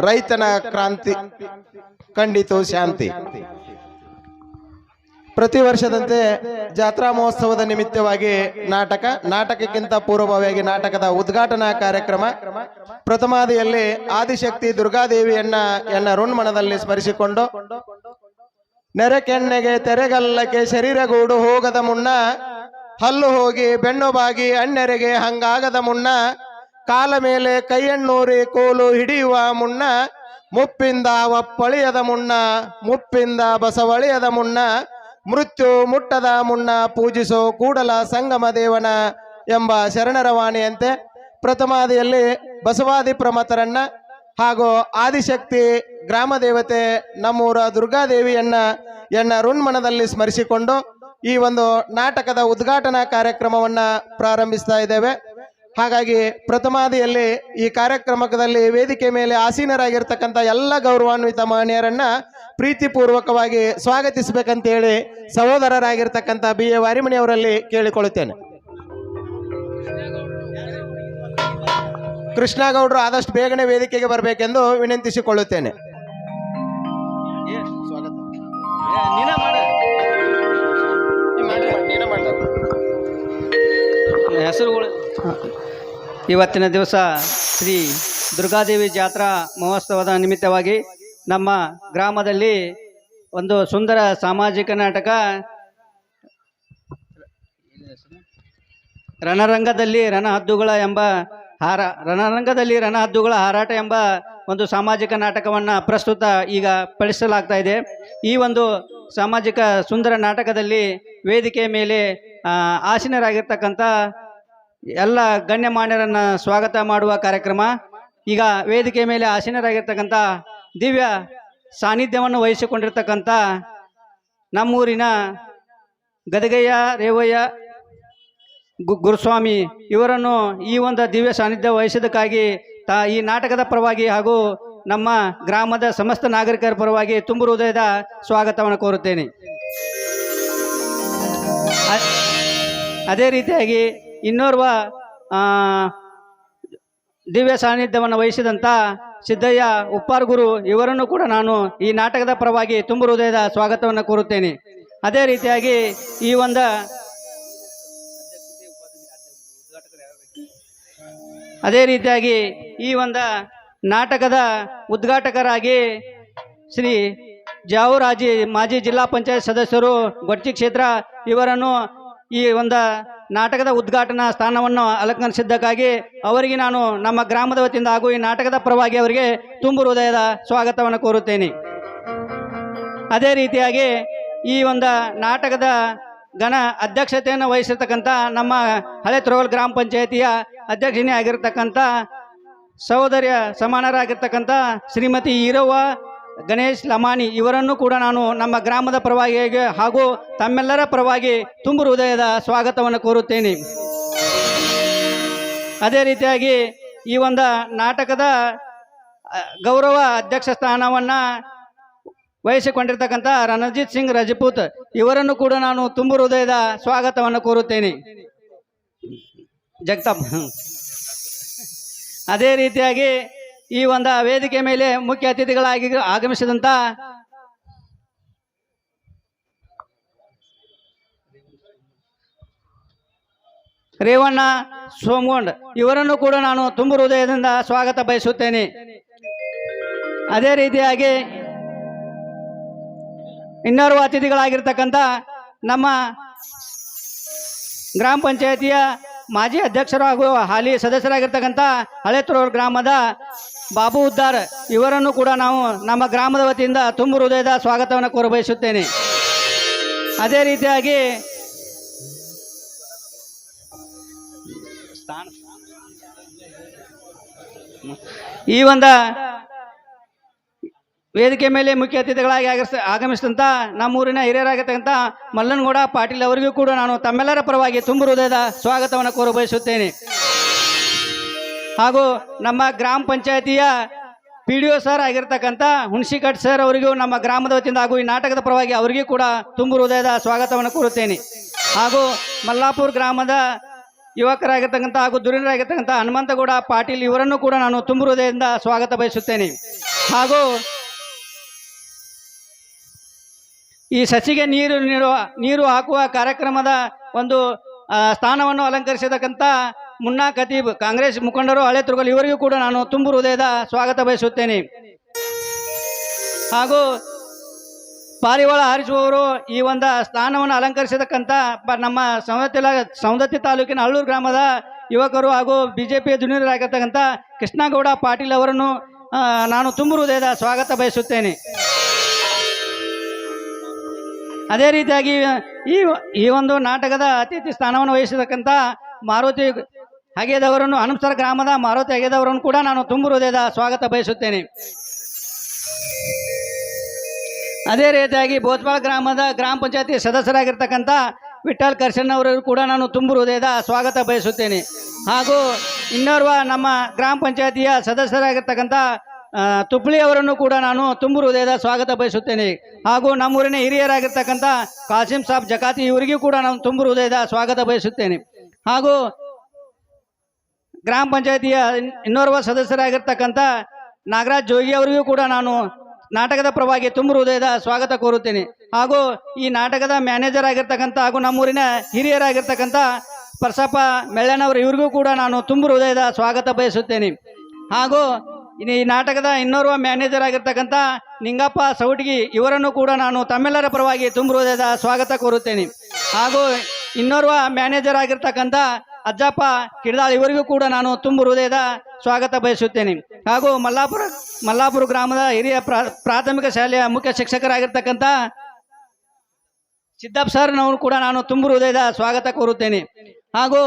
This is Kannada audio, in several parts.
ರೈತನ ಕ್ರಾಂತಿ ಖಂಡಿತು ಶಾಂತಿ. ಪ್ರತಿ ವರ್ಷದಂತೆ ಜಾತ್ರಾ ಮಹೋತ್ಸವದ ನಿಮಿತ್ತವಾಗಿ ನಾಟಕಕ್ಕಿಂತ ಪೂರ್ವಭಾವಿಯಾಗಿ ನಾಟಕದ ಉದ್ಘಾಟನಾ ಕಾರ್ಯಕ್ರಮ ಪ್ರಥಮಾದಿಯಲ್ಲಿ ಆದಿಶಕ್ತಿ ದುರ್ಗಾದೇವಿಯನ್ನ ಋಣ್ಮಣದಲ್ಲಿ ಸ್ಮರಿಸಿಕೊಂಡು, ನೆರೆಕೆಣ್ಣೆಗೆ ತೆರೆಗಲ್ಲಕ್ಕೆ ಶರೀರಗೂಡು ಹೋಗದ ಮುನ್ನ, ಹಲ್ಲು ಹೋಗಿ ಬೆನ್ನು ಬಾಗಿ ಅಣ್ಣೆರೆಗೆ ಹಂಗಾಗದ ಮುನ್ನ, ಕಾಲ ಮೇಲೆ ಕೈಯಣ್ಣೂರಿ ಕೋಲು ಹಿಡಿಯುವ ಮುನ್ನ, ಮುಪ್ಪಿಂದ ಒಪ್ಪಳಿಯದ ಮುನ್ನ, ಮುಪ್ಪಿಂದ ಬಸವಳಿಯದ ಮುನ್ನ, ಮೃತ್ಯು ಮುಟ್ಟದ ಮುನ್ನ ಪೂಜಿಸೋ ಕೂಡಲ ಸಂಗಮ ದೇವನ ಎಂಬ ಶರಣರ ವಾಣಿಯಂತೆ ಪ್ರಥಮಾದಿಯಲ್ಲಿ ಬಸವಾದಿ ಪ್ರಮಥರನ್ನ ಹಾಗೂ ಆದಿಶಕ್ತಿ ಗ್ರಾಮ ದೇವತೆ ನಮ್ಮೂರ ದುರ್ಗಾದೇವಿಯನ್ನ ಋಣ್ಮಣದಲ್ಲಿ ಸ್ಮರಿಸಿಕೊಂಡು ಈ ಒಂದು ನಾಟಕದ ಉದ್ಘಾಟನಾ ಕಾರ್ಯಕ್ರಮವನ್ನ ಪ್ರಾರಂಭಿಸ್ತಾ ಇದ್ದೇವೆ. ಹಾಗಾಗಿ ಪ್ರಥಮಾದಿಯಲ್ಲಿ ಈ ಕಾರ್ಯಕ್ರಮದಲ್ಲಿ ವೇದಿಕೆ ಮೇಲೆ ಆಸೀನರಾಗಿರ್ತಕ್ಕಂಥ ಎಲ್ಲ ಗೌರವಾನ್ವಿತ ಮಹನೀಯರನ್ನ ಪ್ರೀತಿಪೂರ್ವಕವಾಗಿ ಸ್ವಾಗತಿಸಬೇಕಂತ ಹೇಳಿ ಸಹೋದರರಾಗಿರ್ತಕ್ಕಂಥ BA ವಾರಿಮಣಿ ಅವರಲ್ಲಿ ಕೇಳಿಕೊಳ್ಳುತ್ತೇನೆ. ಕೃಷ್ಣಗೌಡರು ಆದಷ್ಟು ಬೇಗನೆ ವೇದಿಕೆಗೆ ಬರಬೇಕೆಂದು ವಿನಂತಿಸಿಕೊಳ್ಳುತ್ತೇನೆ. ಹೆಸರುಗಳು ಇವತ್ತಿನ ದಿವಸ ಶ್ರೀ ದುರ್ಗಾದೇವಿ ಜಾತ್ರಾ ಮಹೋತ್ಸವದ ನಿಮಿತ್ತವಾಗಿ ನಮ್ಮ ಗ್ರಾಮದಲ್ಲಿ ಒಂದು ಸುಂದರ ಸಾಮಾಜಿಕ ನಾಟಕ ರಣರಂಗದಲ್ಲಿ ರಣಹದ್ದುಗಳ ಹಾರಾಟ ಎಂಬ ಒಂದು ಸಾಮಾಜಿಕ ನಾಟಕವನ್ನು ಪ್ರಸ್ತುತ ಈಗ ಪಡಿಸಲಾಗ್ತಾ ಇದೆ. ಈ ಒಂದು ಸಾಮಾಜಿಕ ಸುಂದರ ನಾಟಕದಲ್ಲಿ ವೇದಿಕೆ ಮೇಲೆ ಆಸೀನರಾಗಿರ್ತಕ್ಕಂಥ ಎಲ್ಲ ಗಣ್ಯಮಾನ್ಯರನ್ನು ಸ್ವಾಗತ ಮಾಡುವ ಕಾರ್ಯಕ್ರಮ. ಈಗ ವೇದಿಕೆ ಮೇಲೆ ಆಸೀನರಾಗಿರ್ತಕ್ಕಂಥ ದಿವ್ಯ ಸಾನ್ನಿಧ್ಯವನ್ನು ವಹಿಸಿಕೊಂಡಿರ್ತಕ್ಕಂಥ ನಮ್ಮೂರಿನ ಗದಗಯ್ಯ ರೇವಯ್ಯ ಗುರುಸ್ವಾಮಿ ಇವರನ್ನು ಈ ಒಂದು ದಿವ್ಯ ಸಾನ್ನಿಧ್ಯ ವಹಿಸಿದ್ದಕ್ಕಾಗಿ ಈ ನಾಟಕದ ಪರವಾಗಿ ಹಾಗೂ ನಮ್ಮ ಗ್ರಾಮದ ಸಮಸ್ತ ನಾಗರಿಕರ ಪರವಾಗಿ ತುಂಬು ಹೃದಯದ ಸ್ವಾಗತವನ್ನು ಕೋರುತ್ತೇನೆ. ಅದೇ ರೀತಿಯಾಗಿ ಇನ್ನೋರ್ವ ದಿವ್ಯ ಸಾನ್ನಿಧ್ಯವನ್ನು ವಹಿಸಿದಂಥ ಸಿದ್ದಯ್ಯ ಉಪ್ಪಾರ್ ಗುರು ಇವರನ್ನು ಕೂಡ ನಾನು ಈ ನಾಟಕದ ಪರವಾಗಿ ತುಂಬು ಹೃದಯದ ಸ್ವಾಗತವನ್ನು ಕೋರುತ್ತೇನೆ. ಅದೇ ರೀತಿಯಾಗಿ ಈ ಒಂದು ನಾಟಕದ ಉದ್ಘಾಟಕರಾಗಿ ಶ್ರೀ ಜಾವೂರಾಜಿ ಮಾಜಿ ಜಿಲ್ಲಾ ಪಂಚಾಯತ್ ಸದಸ್ಯರು ಗೊಡ್ಚಿ ಕ್ಷೇತ್ರ ಇವರನ್ನು ಈ ಒಂದು ನಾಟಕದ ಉದ್ಘಾಟನಾ ಸ್ಥಾನವನ್ನು ಅಲಂಕರಿಸಿದ್ದಕ್ಕಾಗಿ ಅವರಿಗೆ ನಾನು ನಮ್ಮ ಗ್ರಾಮದ ವತಿಯಿಂದ ಹಾಗೂ ಈ ನಾಟಕದ ಪರವಾಗಿ ಅವರಿಗೆ ತುಂಬು ಹೃದಯದ ಸ್ವಾಗತವನ್ನು ಕೋರುತ್ತೇನೆ. ಅದೇ ರೀತಿಯಾಗಿ ಈ ಒಂದು ನಾಟಕದ ಗಣ ಅಧ್ಯಕ್ಷತೆಯನ್ನು ವಹಿಸಿರ್ತಕ್ಕಂಥ ನಮ್ಮ ಹಳೆ ತುರವಲ್ ಗ್ರಾಮ ಪಂಚಾಯಿತಿಯ ಅಧ್ಯಕ್ಷನೇ ಆಗಿರ್ತಕ್ಕಂಥ ಸಹೋದರಿಯ ಸಮಾನರಾಗಿರ್ತಕ್ಕಂಥ ಶ್ರೀಮತಿ ಈರವ್ವ ಗಣೇಶ್ ಲಮಾನಿ ಇವರನ್ನು ಕೂಡ ನಾನು ನಮ್ಮ ಗ್ರಾಮದ ಪರವಾಗಿ ಹಾಗೂ ತಮ್ಮೆಲ್ಲರ ಪರವಾಗಿ ತುಂಬು ಹೃದಯದ ಸ್ವಾಗತವನ್ನು ಕೋರುತ್ತೇನೆ. ಅದೇ ರೀತಿಯಾಗಿ ಈ ಒಂದು ನಾಟಕದ ಗೌರವ ಅಧ್ಯಕ್ಷ ಸ್ಥಾನವನ್ನು ವಹಿಸಿಕೊಂಡಿರ್ತಕ್ಕಂಥ ರಣಜಿತ್ ಸಿಂಗ್ ರಜಪೂತ್ ಇವರನ್ನು ಕೂಡ ನಾನು ತುಂಬು ಹೃದಯದ ಸ್ವಾಗತವನ್ನು ಕೋರುತ್ತೇನೆ. ಜಗತಾಪ್. ಅದೇ ರೀತಿಯಾಗಿ ಈ ಒಂದು ವೇದಿಕೆ ಮೇಲೆ ಮುಖ್ಯ ಅತಿಥಿಗಳಾಗಿ ಆಗಮಿಸಿದಂಥ ರೇವಣ್ಣ ಸೋಮಗೊಂಡ್ ಇವರನ್ನು ಕೂಡ ನಾನು ತುಂಬು ಹೃದಯದಿಂದ ಸ್ವಾಗತ ಬಯಸುತ್ತೇನೆ. ಅದೇ ರೀತಿಯಾಗಿ ಇನ್ನೋರ್ವ ಅತಿಥಿಗಳಾಗಿರ್ತಕ್ಕಂಥ ನಮ್ಮ ಗ್ರಾಮ ಪಂಚಾಯಿತಿಯ ಮಾಜಿ ಅಧ್ಯಕ್ಷರು ಹಾಗೂ ಹಾಲಿ ಸದಸ್ಯರಾಗಿರ್ತಕ್ಕಂಥ ಹಳೆತುರೂರು ಗ್ರಾಮದ ಬಾಬು ಉದ್ದಾರ್ ಇವರನ್ನು ಕೂಡ ನಾವು ನಮ್ಮ ಗ್ರಾಮದ ವತಿಯಿಂದ ತುಂಬು ಹೃದಯದ ಸ್ವಾಗತವನ್ನು ಕೋರಬಯಸುತ್ತೇನೆ. ಅದೇ ರೀತಿಯಾಗಿ ಈ ಒಂದು ವೇದಿಕೆ ಮೇಲೆ ಮುಖ್ಯ ಅತಿಥಿಗಳಾಗಿ ಆಗಮಿಸಿದಂಥ ನಮ್ಮೂರಿನ ಹಿರಿಯರಾಗಿರ್ತಕ್ಕಂಥ ಮಲ್ಲನಗೌಡ ಪಾಟೀಲ್ ಅವರಿಗೂ ಕೂಡ ನಾನು ತಮ್ಮೆಲ್ಲರ ಪರವಾಗಿ ತುಂಬು ಹೃದಯದ ಸ್ವಾಗತವನ್ನು ಕೋರಬಯಸುತ್ತೇನೆ. ಹಾಗೂ ನಮ್ಮ ಗ್ರಾಮ ಪಂಚಾಯಿತಿಯ PDO ಸರ್ ಆಗಿರ್ತಕ್ಕಂಥ ಹುಣಸಿಕಟ್ ಸರ್ ಅವರಿಗೂ ನಮ್ಮ ಗ್ರಾಮದ ವತಿಯಿಂದ ಹಾಗೂ ಈ ನಾಟಕದ ಪರವಾಗಿ ಅವರಿಗೂ ಕೂಡ ತುಂಬು ಹೃದಯದ ಸ್ವಾಗತವನ್ನು ಕೋರುತ್ತೇನೆ. ಹಾಗೂ ಮಲ್ಲಾಪುರ ಗ್ರಾಮದ ಯುವಕರಾಗಿರ್ತಕ್ಕಂಥ ಹಾಗೂ ಧುರೀಣರಾಗಿರ್ತಕ್ಕಂಥ ಹನುಮಂತಗೌಡ ಪಾಟೀಲ್ ಇವರನ್ನು ಕೂಡ ನಾನು ತುಂಬ ಹೃದಯದಿಂದ ಸ್ವಾಗತ ಬಯಸುತ್ತೇನೆ. ಹಾಗೂ ಈ ಸಸಿಗೆ ನೀರು ಹಾಕುವ ಕಾರ್ಯಕ್ರಮದ ಒಂದು ಸ್ಥಾನವನ್ನು ಅಲಂಕರಿಸಿರ್ತಕ್ಕಂಥ ಮುನ್ನಾ ಖತೀಬ್ ಕಾಂಗ್ರೆಸ್ ಮುಖಂಡರು ಹಳೆ ತುರುಗಲ್ ಇವರಿಗೂ ಕೂಡ ನಾನು ತುಂಬ ಹೃದಯದ ಸ್ವಾಗತ ಬಯಸುತ್ತೇನೆ. ಹಾಗೂ ಪಾರಿವಾಳ ಹಾರಿಸುವವರು ಈ ಒಂದು ಸ್ಥಾನವನ್ನು ಅಲಂಕರಿಸತಕ್ಕಂಥ ನಮ್ಮ ಸವದತ್ತಿ ತಾಲೂಕಿನ ಹಳ್ಳೂರು ಗ್ರಾಮದ ಯುವಕರು ಹಾಗೂ ಬಿಜೆಪಿಯ ಧುರೀಣರಾಗಿರ್ತಕ್ಕಂಥ ಕೃಷ್ಣಗೌಡ ಪಾಟೀಲ್ ಅವರನ್ನು ನಾನು ತುಂಬ ಹೃದಯದ ಸ್ವಾಗತ ಬಯಸುತ್ತೇನೆ. ಅದೇ ರೀತಿಯಾಗಿ ಈ ಒಂದು ನಾಟಕದ ಅತಿಥಿ ಸ್ಥಾನವನ್ನು ವಹಿಸತಕ್ಕಂಥ ಮಾರುತಿ ಹಗೆದವರನ್ನು ಹನುಮಸರ ಗ್ರಾಮದ ಮಾರುತಿ ಹಗೆದವರನ್ನು ಕೂಡ ನಾನು ತುಂಬ ಹೃದಯದ ಸ್ವಾಗತ ಬಯಸುತ್ತೇನೆ. ಅದೇ ರೀತಿಯಾಗಿ ಬೋತ್ಪಾಳ ಗ್ರಾಮದ ಗ್ರಾಮ ಪಂಚಾಯತಿ ಸದಸ್ಯರಾಗಿರ್ತಕ್ಕಂಥ ವಿಠಲ್ ಕರ್ಸಣ್ಣವರು ಕೂಡ ನಾನು ತುಂಬ ಹೃದಯದ ಸ್ವಾಗತ ಬಯಸುತ್ತೇನೆ. ಹಾಗೂ ಇನ್ನೋರ್ವ ನಮ್ಮ ಗ್ರಾಮ ಪಂಚಾಯತಿಯ ಸದಸ್ಯರಾಗಿರ್ತಕ್ಕಂಥ ತುಪ್ಳಿ ಅವರನ್ನು ಕೂಡ ನಾನು ತುಂಬ ಹೃದಯದ ಸ್ವಾಗತ ಬಯಸುತ್ತೇನೆ. ಹಾಗೂ ನಮ್ಮೂರಿನ ಹಿರಿಯರಾಗಿರ್ತಕ್ಕಂಥ ಕಾಸಿಂ ಸಾಬ್ ಜಕಾತಿ ಇವರಿಗೂ ಕೂಡ ನಾನು ತುಂಬ ಹೃದಯದ ಸ್ವಾಗತ ಬಯಸುತ್ತೇನೆ. ಹಾಗೂ ಗ್ರಾಮ ಪಂಚಾಯತಿಯ ಇನ್ನೋರ್ವ ಸದಸ್ಯರಾಗಿರ್ತಕ್ಕಂಥ ನಾಗರಾಜ್ ಜೋಗಿ ಅವರಿಗೂ ಕೂಡ ನಾನು ನಾಟಕದ ಪರವಾಗಿ ತುಂಬ ಹೃದಯದ ಸ್ವಾಗತ ಕೋರುತ್ತೇನೆ. ಹಾಗೂ ಈ ನಾಟಕದ ಮ್ಯಾನೇಜರ್ ಆಗಿರ್ತಕ್ಕಂಥ ಹಾಗೂ ನಮ್ಮೂರಿನ ಹಿರಿಯರಾಗಿರ್ತಕ್ಕಂಥ ಪರಸಪ್ಪ ಮೆಳ್ಳನವರು ಇವರಿಗೂ ಕೂಡ ನಾನು ತುಂಬ ಹೃದಯದ ಸ್ವಾಗತ ಬಯಸುತ್ತೇನೆ. ಹಾಗೂ ಈ ನಾಟಕದ ಇನ್ನೋರ್ವ ಮ್ಯಾನೇಜರ್ ಆಗಿರ್ತಕ್ಕಂಥ ನಿಂಗಪ್ಪ ಸೌಟ್ಗಿ ಇವರನ್ನು ಕೂಡ ನಾನು ತಮ್ಮೆಲ್ಲರ ಪರವಾಗಿ ತುಂಬ ಹೃದಯದ ಸ್ವಾಗತ ಕೋರುತ್ತೇನೆ. ಹಾಗೂ ಇನ್ನೋರ್ವ ಮ್ಯಾನೇಜರ್ ಆಗಿರ್ತಕ್ಕಂಥ ಅಜ್ಜಪ್ಪ ಕಿಡ್ದಾಳ್ ಇವರಿಗೂ ಕೂಡ ನಾನು ತುಂಬ ಹೃದಯದ ಸ್ವಾಗತ ಬಯಸುತ್ತೇನೆ. ಹಾಗೂ ಮಲ್ಲಾಪುರ ಗ್ರಾಮದ ಹಿರಿಯ ಪ್ರಾಥಮಿಕ ಶಾಲೆಯ ಮುಖ್ಯ ಶಿಕ್ಷಕರಾಗಿರ್ತಕ್ಕಂಥ ಸಿದ್ದಪ್ಪ ಸರ್ನವರು ಕೂಡ ನಾನು ತುಂಬ ಹೃದಯದ ಸ್ವಾಗತ ಕೋರುತ್ತೇನೆ. ಹಾಗೂ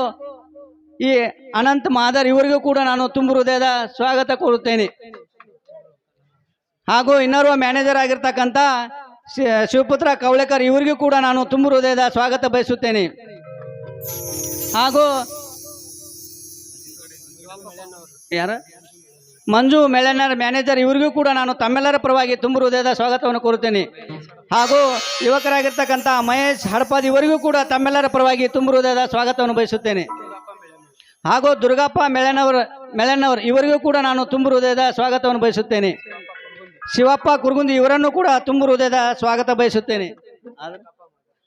ಈ ಅನಂತ್ ಮಾದರ್ ಇವರಿಗೂ ಕೂಡ ನಾನು ತುಂಬ ಹೃದಯದ ಸ್ವಾಗತ ಕೋರುತ್ತೇನೆ. ಹಾಗೂ ಇನ್ನೋರ್ವ ಮ್ಯಾನೇಜರ್ ಆಗಿರ್ತಕ್ಕಂಥ ಶಿವಪುತ್ರ ಕವಳೇಕರ್ ಇವರಿಗೂ ಕೂಡ ನಾನು ತುಂಬ ಹೃದಯದ ಸ್ವಾಗತ ಬಯಸುತ್ತೇನೆ. ಹಾಗೂ ಮಂಜು ಮೆಳ್ಳನರ್ ಮ್ಯಾನೇಜರ್ ಇವರಿಗೂ ಕೂಡ ನಾನು ತಮ್ಮೆಲ್ಲರ ಪರವಾಗಿ ತುಂಬ ಹೃದಯದ ಸ್ವಾಗತವನ್ನು ಕೋರುತ್ತೇನೆ. ಹಾಗೂ ಯುವಕರಾಗಿರ್ತಕ್ಕಂಥ ಮಹೇಶ್ ಹಡಪದ್ ಇವರಿಗೂ ಕೂಡ ತಮ್ಮೆಲ್ಲರ ಪರವಾಗಿ ತುಂಬ ಹೃದಯದ ಸ್ವಾಗತವನ್ನು ಬಯಸುತ್ತೇನೆ. ಹಾಗೂ ದುರ್ಗಪ್ಪ ಮೆಳ್ಳನವರ್ ಇವರಿಗೂ ಕೂಡ ನಾನು ತುಂಬ ಹೃದಯದ ಸ್ವಾಗತವನ್ನು ಬಯಸುತ್ತೇನೆ. ಶಿವಪ್ಪ ಕುರ್ಗುಂದಿ ಇವರನ್ನು ಕೂಡ ತುಂಬ ಹೃದಯದ ಸ್ವಾಗತ ಬಯಸುತ್ತೇನೆ.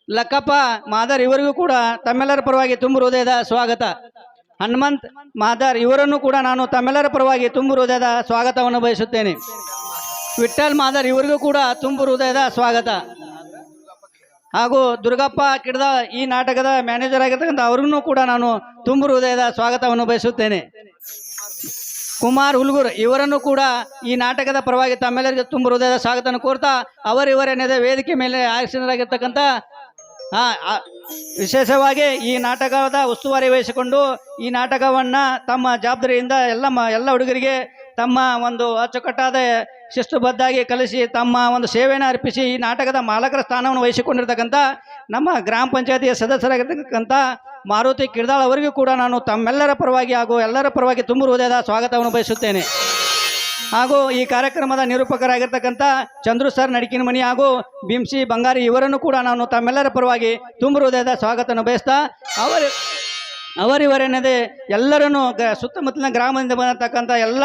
ಲಕ್ಕಪ್ಪ ಮಾದರ್ ಇವರಿಗೂ ಕೂಡ ತಮ್ಮೆಲ್ಲರ ಪರವಾಗಿ ತುಂಬ ಹೃದಯದ ಸ್ವಾಗತ. ಹನುಮಂತ್ ಮಾದರ್ ಇವರನ್ನು ಕೂಡ ನಾನು ತಮ್ಮೆಲ್ಲರ ಪರವಾಗಿ ತುಂಬ ಹೃದಯದ ಸ್ವಾಗತವನ್ನು ಬಯಸುತ್ತೇನೆ. ವಿಠಲ್ ಮಾದರ್ ಇವರಿಗೂ ಕೂಡ ತುಂಬ ಹೃದಯದ ಸ್ವಾಗತ. ಹಾಗೂ ದುರ್ಗಪ್ಪ ಕಿಡ್ದಾಳ್ ಈ ನಾಟಕದ ಮ್ಯಾನೇಜರ್ ಆಗಿರ್ತಕ್ಕಂಥ ಅವ್ರಿಗೂ ಕೂಡ ನಾನು ತುಂಬ ಹೃದಯದ ಸ್ವಾಗತವನ್ನು ಬಯಸುತ್ತೇನೆ. ಕುಮಾರ್ ಹುಲ್ಗೂರ್ ಇವರನ್ನು ಕೂಡ ಈ ನಾಟಕದ ಪರವಾಗಿ ತಮ್ಮೆಲ್ಲರಿಗೆ ತುಂಬ ಹೃದಯದ ಸ್ವಾಗತವನ್ನು ಕೋರ್ತಾ ಅವರಿವರೇನಿದೆ ವೇದಿಕೆ ಮೇಲೆ ಆಸೀನರಾಗಿರ್ತಕ್ಕಂಥ ವಿಶೇಷವಾಗಿ ಈ ನಾಟಕದ ಉಸ್ತುವಾರಿ ವಹಿಸಿಕೊಂಡು ಈ ನಾಟಕವನ್ನು ತಮ್ಮ ಜವಾಬ್ದಾರಿಯಿಂದ ಎಲ್ಲ ಹುಡುಗರಿಗೆ ತಮ್ಮ ಒಂದು ಅಚ್ಚುಕಟ್ಟಾದ ಶಿಸ್ತುಬದ್ಧಾಗಿ ಕಲಿಸಿ ತಮ್ಮ ಒಂದು ಸೇವೆಯನ್ನು ಅರ್ಪಿಸಿ ಈ ನಾಟಕದ ಮಾಲಕರ ಸ್ಥಾನವನ್ನು ವಹಿಸಿಕೊಂಡಿರ್ತಕ್ಕಂಥ ನಮ್ಮ ಗ್ರಾಮ ಪಂಚಾಯತಿಯ ಸದಸ್ಯರಾಗಿರ್ತಕ್ಕಂಥ ಮಾರುತಿ ಕಿಡ್ದಾಳ್ ಅವರಿಗೂ ಕೂಡ ನಾನು ತಮ್ಮೆಲ್ಲರ ಪರವಾಗಿ ಹಾಗೂ ಎಲ್ಲರ ಪರವಾಗಿ ತುಂಬ ಹೃದಯದ ಸ್ವಾಗತವನ್ನು ಬಯಸುತ್ತೇನೆ. ಹಾಗೂ ಈ ಕಾರ್ಯಕ್ರಮದ ನಿರೂಪಕರಾಗಿರ್ತಕ್ಕಂಥ ಚಂದ್ರು ಸರ್ ನಡಿಕಿನಮನಿ ಹಾಗೂ ಬಿಂಸಿ ಬಂಗಾರಿ ಇವರನ್ನು ಕೂಡ ನಾನು ತಮ್ಮೆಲ್ಲರ ಪರವಾಗಿ ತುಂಬ ಹೃದಯದ ಸ್ವಾಗತವನ್ನು ಬಯಸ್ತಾ ಅವರಿವರೇನದೆ ಎಲ್ಲರನ್ನು ಸುತ್ತಮುತ್ತಲಿನ ಗ್ರಾಮದಿಂದ ಬಂದಿರತಕ್ಕಂಥ ಎಲ್ಲ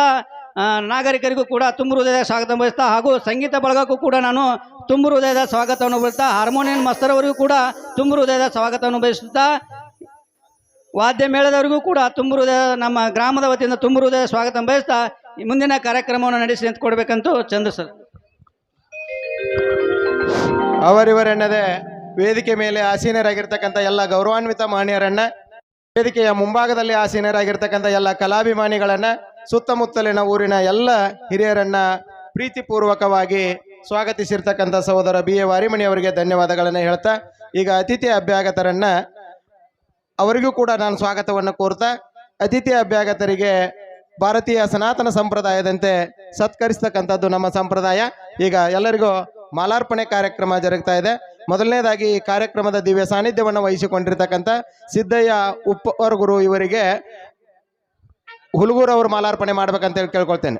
ನಾಗರಿಕರಿಗೂ ಕೂಡ ತುಂಬ ಹೃದಯದ ಸ್ವಾಗತ ಬಯಸ್ತಾ ಹಾಗೂ ಸಂಗೀತ ಬಳಗಕ್ಕೂ ಕೂಡ ನಾನು ತುಂಬ ಹೃದಯದ ಸ್ವಾಗತವನ್ನು ಬಯಸ್ತಾ ಹಾರ್ಮೋನಿಯಂ ಮಾಸ್ತರ್ ಅವರಿಗೂ ಕೂಡ ತುಂಬ ಹೃದಯದ ಸ್ವಾಗತವನ್ನು ಬಯಸುತ್ತಾ ವಾದ್ಯ ಮೇಳದವರಿಗೂ ಕೂಡ ತುಂಬ ಹೃದಯ ನಮ್ಮ ಗ್ರಾಮದ ವತಿಯಿಂದ ತುಂಬ ಹೃದಯ ಸ್ವಾಗತ ಬಯಸ್ತಾ ಮುಂದಿನ ಕಾರ್ಯಕ್ರಮವನ್ನು ನಡೆಸಿ ಅಂತ ಕೊಡಬೇಕಂತೂ ಚಂದ್ರ ಸರ್. ಅವರಿವರೆನ್ನದೆ ವೇದಿಕೆ ಮೇಲೆ ಆಸೀನರಾಗಿರ್ತಕ್ಕಂಥ ಎಲ್ಲ ಗೌರವಾನ್ವಿತ ಮಾನ್ಯರನ್ನ, ವೇದಿಕೆಯ ಮುಂಭಾಗದಲ್ಲಿ ಆಸೀನರಾಗಿರ್ತಕ್ಕಂಥ ಎಲ್ಲ ಕಲಾಭಿಮಾನಿಗಳನ್ನ, ಸುತ್ತಮುತ್ತಲಿನ ಊರಿನ ಎಲ್ಲ ಹಿರಿಯರನ್ನ ಪ್ರೀತಿಪೂರ್ವಕವಾಗಿ ಸ್ವಾಗತಿಸಿರ್ತಕ್ಕಂಥ ಸಹೋದರ ಬಿ ಎ ವಾರಿಮಣಿ ಅವರಿಗೆ ಧನ್ಯವಾದಗಳನ್ನು ಹೇಳ್ತಾ ಈಗ ಅತಿಥಿ ಅಭ್ಯಾಗತರನ್ನ ಅವರಿಗೂ ಕೂಡ ನಾನು ಸ್ವಾಗತವನ್ನು ಕೋರ್ತಾ ಅತಿಥಿ ಅಭ್ಯಾಗತರಿಗೆ ಭಾರತೀಯ ಸನಾತನ ಸಂಪ್ರದಾಯದಂತೆ ಸತ್ಕರಿಸ್ತಕ್ಕಂಥದ್ದು ನಮ್ಮ ಸಂಪ್ರದಾಯ. ಈಗ ಎಲ್ಲರಿಗೂ ಮಾಲಾರ್ಪಣೆ ಕಾರ್ಯಕ್ರಮ ಜರುಗ್ತಾ ಇದೆ. ಮೊದಲನೇದಾಗಿ ಈ ಕಾರ್ಯಕ್ರಮದ ದಿವ್ಯ ಸಾನ್ನಿಧ್ಯವನ್ನು ವಹಿಸಿಕೊಂಡಿರ್ತಕ್ಕಂಥ ಸಿದ್ದಯ್ಯ ಉಪ್ಪವರ್ಗುರು ಇವರಿಗೆ ಹುಲ್ಗೂರು ಅವರು ಮಾಲಾರ್ಪಣೆ ಮಾಡ್ಬೇಕಂತ ಹೇಳಿ ಕೇಳ್ಕೊಳ್ತೇನೆ.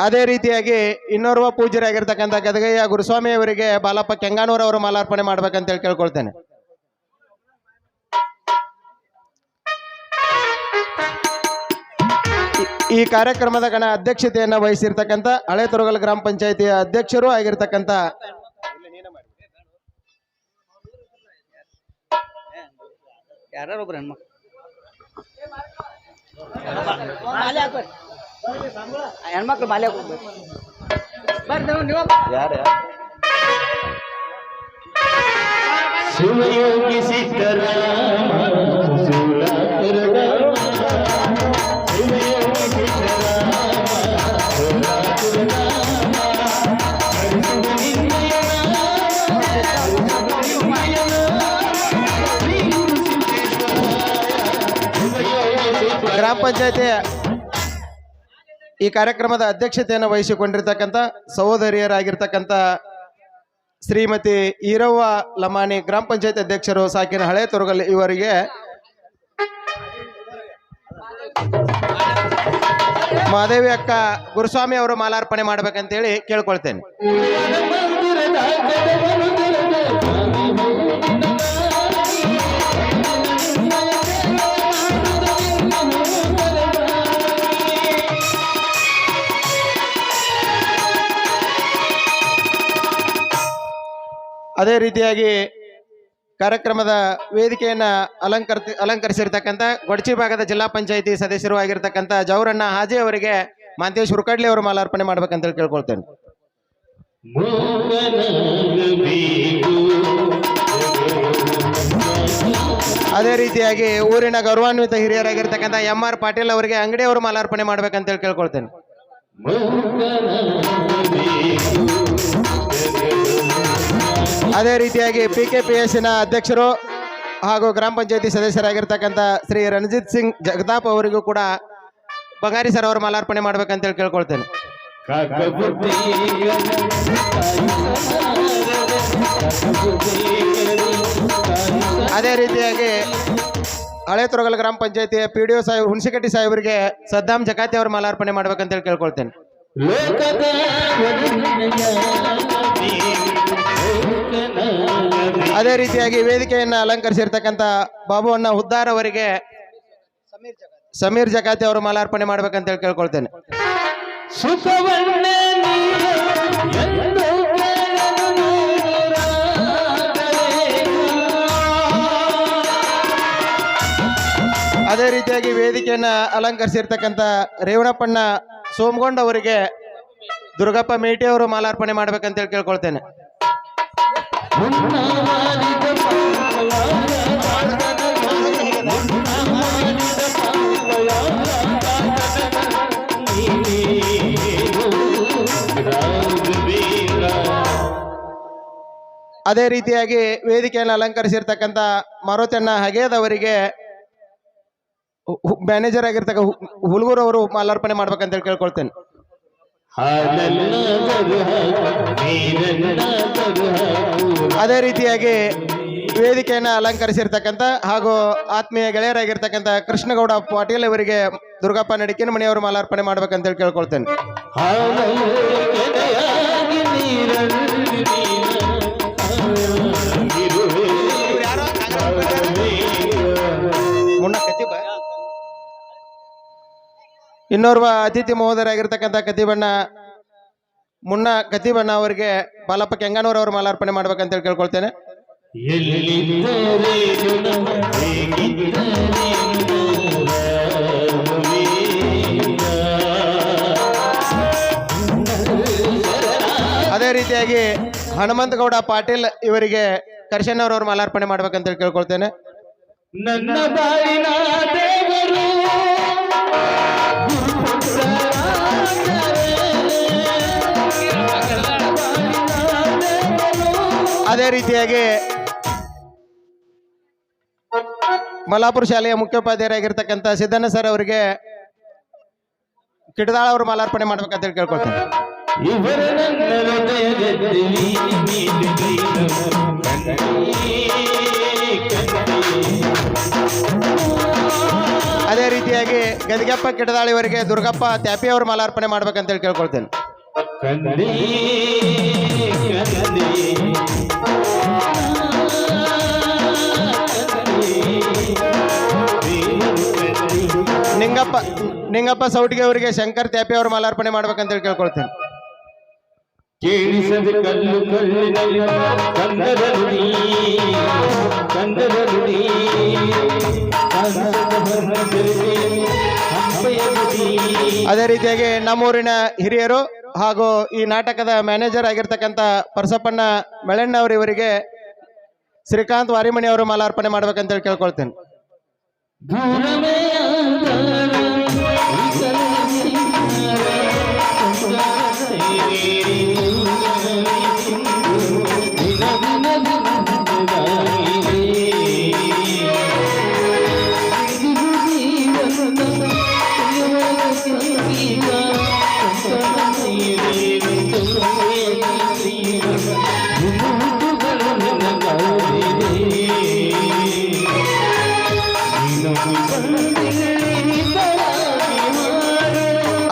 ಅದೇ ರೀತಿಯಾಗಿ ಇನ್ನೋರ್ವ ಪೂಜ್ಯರಾಗಿರ್ತಕ್ಕಂಥ ಗದಗಯ್ಯ ಗುರುಸ್ವಾಮಿ ಅವರಿಗೆ ಬಾಲಪ್ಪ ಕೆಂಗಾನೂರ್ ಅವರು ಮಾಲಾರ್ಪಣೆ ಮಾಡ್ಬೇಕಂತ ಹೇಳಿ ಕೇಳ್ಕೊಳ್ತೇನೆ. ಈ ಕಾರ್ಯಕ್ರಮದ ಗಣ ಅಧ್ಯಕ್ಷತೆಯನ್ನು ವಹಿಸಿರ್ತಕ್ಕಂಥ ಹಳೆ ತೊರಗಲ್ ಗ್ರಾಮ ಪಂಚಾಯಿತಿಯ ಅಧ್ಯಕ್ಷರು ಆಗಿರ್ತಕ್ಕಂಥ ಯಾರೊಬ್ರು ಹೆಣ್ಮಕ್ಳು ಬಾಲ್ಯ ಶಿವಯೋಗಿ ಸಿದ್ದರಾಮ ಗ್ರಾಮ ಪಂಚಾಯತಿ ಈ ಕಾರ್ಯಕ್ರಮದ ಅಧ್ಯಕ್ಷತೆಯನ್ನು ವಹಿಸಿಕೊಂಡಿರ್ತಕ್ಕಂಥ ಸಹೋದರಿಯರಾಗಿರ್ತಕ್ಕಂಥ ಶ್ರೀಮತಿ ಈರವ್ವ ಲಮಾನಿ ಗ್ರಾಮ ಪಂಚಾಯತ್ ಅಧ್ಯಕ್ಷರು ಸಾಕಿನ ಹಳೆ ತೊರಗಲ್ ಇವರಿಗೆ ಮಾದೇವಿ ಅಕ್ಕ ಗುರುಸ್ವಾಮಿ ಅವರು ಮಾಲಾರ್ಪಣೆ ಮಾಡ್ಬೇಕಂತೇಳಿ ಕೇಳ್ಕೊಳ್ತೇನೆ. ಅದೇ ರೀತಿಯಾಗಿ ಕಾರ್ಯಕ್ರಮದ ವೇದಿಕೆಯನ್ನು ಅಲಂಕರಿಸಿರ್ತಕ್ಕಂಥ ಗೊಡಚಿ ಭಾಗದ ಜಿಲ್ಲಾ ಪಂಚಾಯಿತಿ ಸದಸ್ಯರು ಆಗಿರ್ತಕ್ಕಂಥ ಜವರಣ್ಣ ಹಾಜಿ ಅವರಿಗೆ ಮಾಂತೇಶ್ ಹುರ್ಕಡ್ಲಿ ಅವರು ಮಾಲಾರ್ಪಣೆ ಮಾಡ್ಬೇಕಂತ ಕೇಳ್ಕೊಳ್ತೇನೆ. ಅದೇ ರೀತಿಯಾಗಿ ಊರಿನ ಗೌರವಾನ್ವಿತ ಹಿರಿಯರಾಗಿರ್ತಕ್ಕಂಥ MR ಪಾಟೀಲ್ ಅವರಿಗೆ ಅಂಗಡಿ ಅವರು ಮಾಲಾರ್ಪಣೆ ಮಾಡ್ಬೇಕಂತ ಕೇಳ್ಕೊಳ್ತೇನೆ. ಅದೇ ರೀತಿಯಾಗಿ PKPS ಅಧ್ಯಕ್ಷರು ಹಾಗೂ ಗ್ರಾಮ ಪಂಚಾಯತಿ ಸದಸ್ಯರಾಗಿರ್ತಕ್ಕಂಥ ಶ್ರೀ ರಣಜಿತ್ ಸಿಂಗ್ ಜಗದಾಪ್ ಅವರಿಗೂ ಕೂಡ ಬಗಾರಿ ಸರ್ ಅವರು ಮಾಲಾರ್ಪಣೆ ಮಾಡ್ಬೇಕಂತೇಳಿ ಕೇಳ್ಕೊಳ್ತೇನೆ. ಅದೇ ರೀತಿಯಾಗಿ ಹಳೆ ತೊರಗಲ್ ಗ್ರಾಮ ಪಂಚಾಯತಿಯ PDO ಸಾಹೇಬ್ ಹುಣಸಿಕಟ್ಟಿ ಸಾಹೇಬರಿಗೆ ಸದ್ದಾಂ ಜಕಾತಿ ಅವರು ಮಾಲಾರ್ಪಣೆ ಮಾಡ್ಬೇಕಂತೇಳಿ ಕೇಳ್ಕೊಳ್ತೇನೆ. ಅದೇ ರೀತಿಯಾಗಿ ವೇದಿಕೆಯನ್ನು ಅಲಂಕರಿಸಿರ್ತಕ್ಕಂಥ ಬಾಬು ಅಣ್ಣ ಹುದ್ದಾರ್ ಅವರಿಗೆ ಸಮೀರ್ ಜಕಾತಿ ಅವರು ಮಾಲಾರ್ಪಣೆ ಮಾಡ್ಬೇಕಂತೇಳಿ ಕೇಳ್ಕೊಳ್ತೇನೆ. ಅದೇ ರೀತಿಯಾಗಿ ವೇದಿಕೆಯನ್ನು ಅಲಂಕರಿಸಿರ್ತಕ್ಕಂಥ ರೇವಣಪ್ಪಣ್ಣ ಸೋಮಗೊಂಡ್ ಅವರಿಗೆ ದುರ್ಗಪ್ಪ ಮೇಟಿ ಅವರು ಮಾಲಾರ್ಪಣೆ ಮಾಡ್ಬೇಕಂತೇಳಿ ಕೇಳ್ಕೊಳ್ತೇನೆ. ಅದೇ ರೀತಿಯಾಗಿ ವೇದಿಕೆಯನ್ನು ಅಲಂಕರಿಸಿರ್ತಕ್ಕಂಥ ಮಾರುತಣ್ಣ ಹಗೇದ್ ಅವರಿಗೆ ಮ್ಯಾನೇಜರ್ ಆಗಿರ್ತಕ್ಕ ಹುಲ್ಗೂರ್ ಅವರು ಮಾಲಾರ್ಪಣೆ ಮಾಡ್ಬೇಕಂತೇಳಿ ಕೇಳ್ಕೊಳ್ತೇನೆ. ಅದೇ ರೀತಿಯಾಗಿ ವೇದಿಕೆಯನ್ನು ಅಲಂಕರಿಸಿರ್ತಕ್ಕಂಥ ಹಾಗೂ ಆತ್ಮೀಯ ಗೆಳೆಯರಾಗಿರ್ತಕ್ಕಂಥ ಕೃಷ್ಣಗೌಡ ಪಾಟೀಲ್ ಅವರಿಗೆ ದುರ್ಗಪ್ಪ ನಡಿಕಿನ ಮನೆಯವರು ಮಾಲಾರ್ಪಣೆ ಮಾಡ್ಬೇಕಂತೇಳಿ ಕೇಳ್ಕೊಳ್ತೇನೆ. ಇನ್ನೋರ್ವ ಅತಿಥಿ ಮಹೋದಯರಾಗಿರ್ತಕ್ಕಂಥ ಕತಿಬಣ್ಣ ಮುನ್ನ ಕತಿಬಣ್ಣ ಅವರಿಗೆ ಬಾಲಪ್ಪ ಕೆಂಗಾನೂರ್ ಅವರು ಮಾಲಾರ್ಪಣೆ ಮಾಡ್ಬೇಕಂತೇಳಿ ಕೇಳ್ಕೊಳ್ತೇನೆ. ಅದೇ ರೀತಿಯಾಗಿ ಹನುಮಂತಗೌಡ ಪಾಟೀಲ್ ಇವರಿಗೆ ಕರ್ಷಣ್ಣವ್ರವ್ರು ಮಾಲಾರ್ಪಣೆ ಮಾಡ್ಬೇಕಂತೇಳಿ ಕೇಳ್ಕೊಳ್ತೇನೆ. ನನ್ನ ಬಾಳಿನ ದೇವರು ಅದೇ ರೀತಿಯಾಗಿ ಮಲ್ಲಾಪುರ ಶಾಲೆಯ ಮುಖ್ಯೋಪಾಧ್ಯಾಯರಾಗಿರ್ತಕ್ಕಂಥ ಸಿದ್ದಣ್ಣ ಸರ್ ಅವರಿಗೆ ಕಿಡದಾಳ ಅವರು ಮಾಲಾರ್ಪಣೆ ಮಾಡ್ಬೇಕಂತೇಳಿ ಕೇಳ್ಕೊಳ್ತೇನೆ. ಅದೇ ರೀತಿಯಾಗಿ ಗದಿಗೆಪ್ಪ ಕಿಡದಾಳಿಯವರಿಗೆ ದುರ್ಗಪ್ಪ ತ್ಯಾಪಿ ಅವರು ಮಾಲಾರ್ಪಣೆ ಮಾಡ್ಬೇಕಂತೇಳಿ ಕೇಳ್ಕೊಳ್ತೇನೆ. ಕಂಡಿ ಕಂಡಿ ನಿಂಗಪ್ಪ ಸೌಟಿಗೆ ಅವರಿಗೆ ಶಂಕರ್ ತ್ಯಾಪಿ ಅವರು ಮಾಲಾರ್ಪಣೆ ಮಾಡ್ಬೇಕಂತೇಳಿ ಕೇಳ್ಕೊಳ್ತೇನೆ. ಕೇಳಿಸದ ಕಲ್ಲು ಕಲ್ಲಿನಲ್ಲಿ ಕಂದದ ನುಡಿ ಕಂದದ ನುಡಿ ಅದೇ ರೀತಿಯಾಗಿ ನಮ್ಮೂರಿನ ಹಿರಿಯರು ಹಾಗೂ ಈ ನಾಟಕದ ಮ್ಯಾನೇಜರ್ ಆಗಿರ್ತಕ್ಕಂಥ ಪರಸಪ್ಪಣ್ಣ ಮೆಳಣ್ಣ ಅವರು ಇವರಿಗೆ ಶ್ರೀಕಾಂತ್ ವಾರಿಮಣಿ ಅವರು ಮಾಲಾರ್ಪಣೆ ಮಾಡ್ಬೇಕಂತೇಳಿ ಕೇಳ್ಕೊಳ್ತೇನೆ.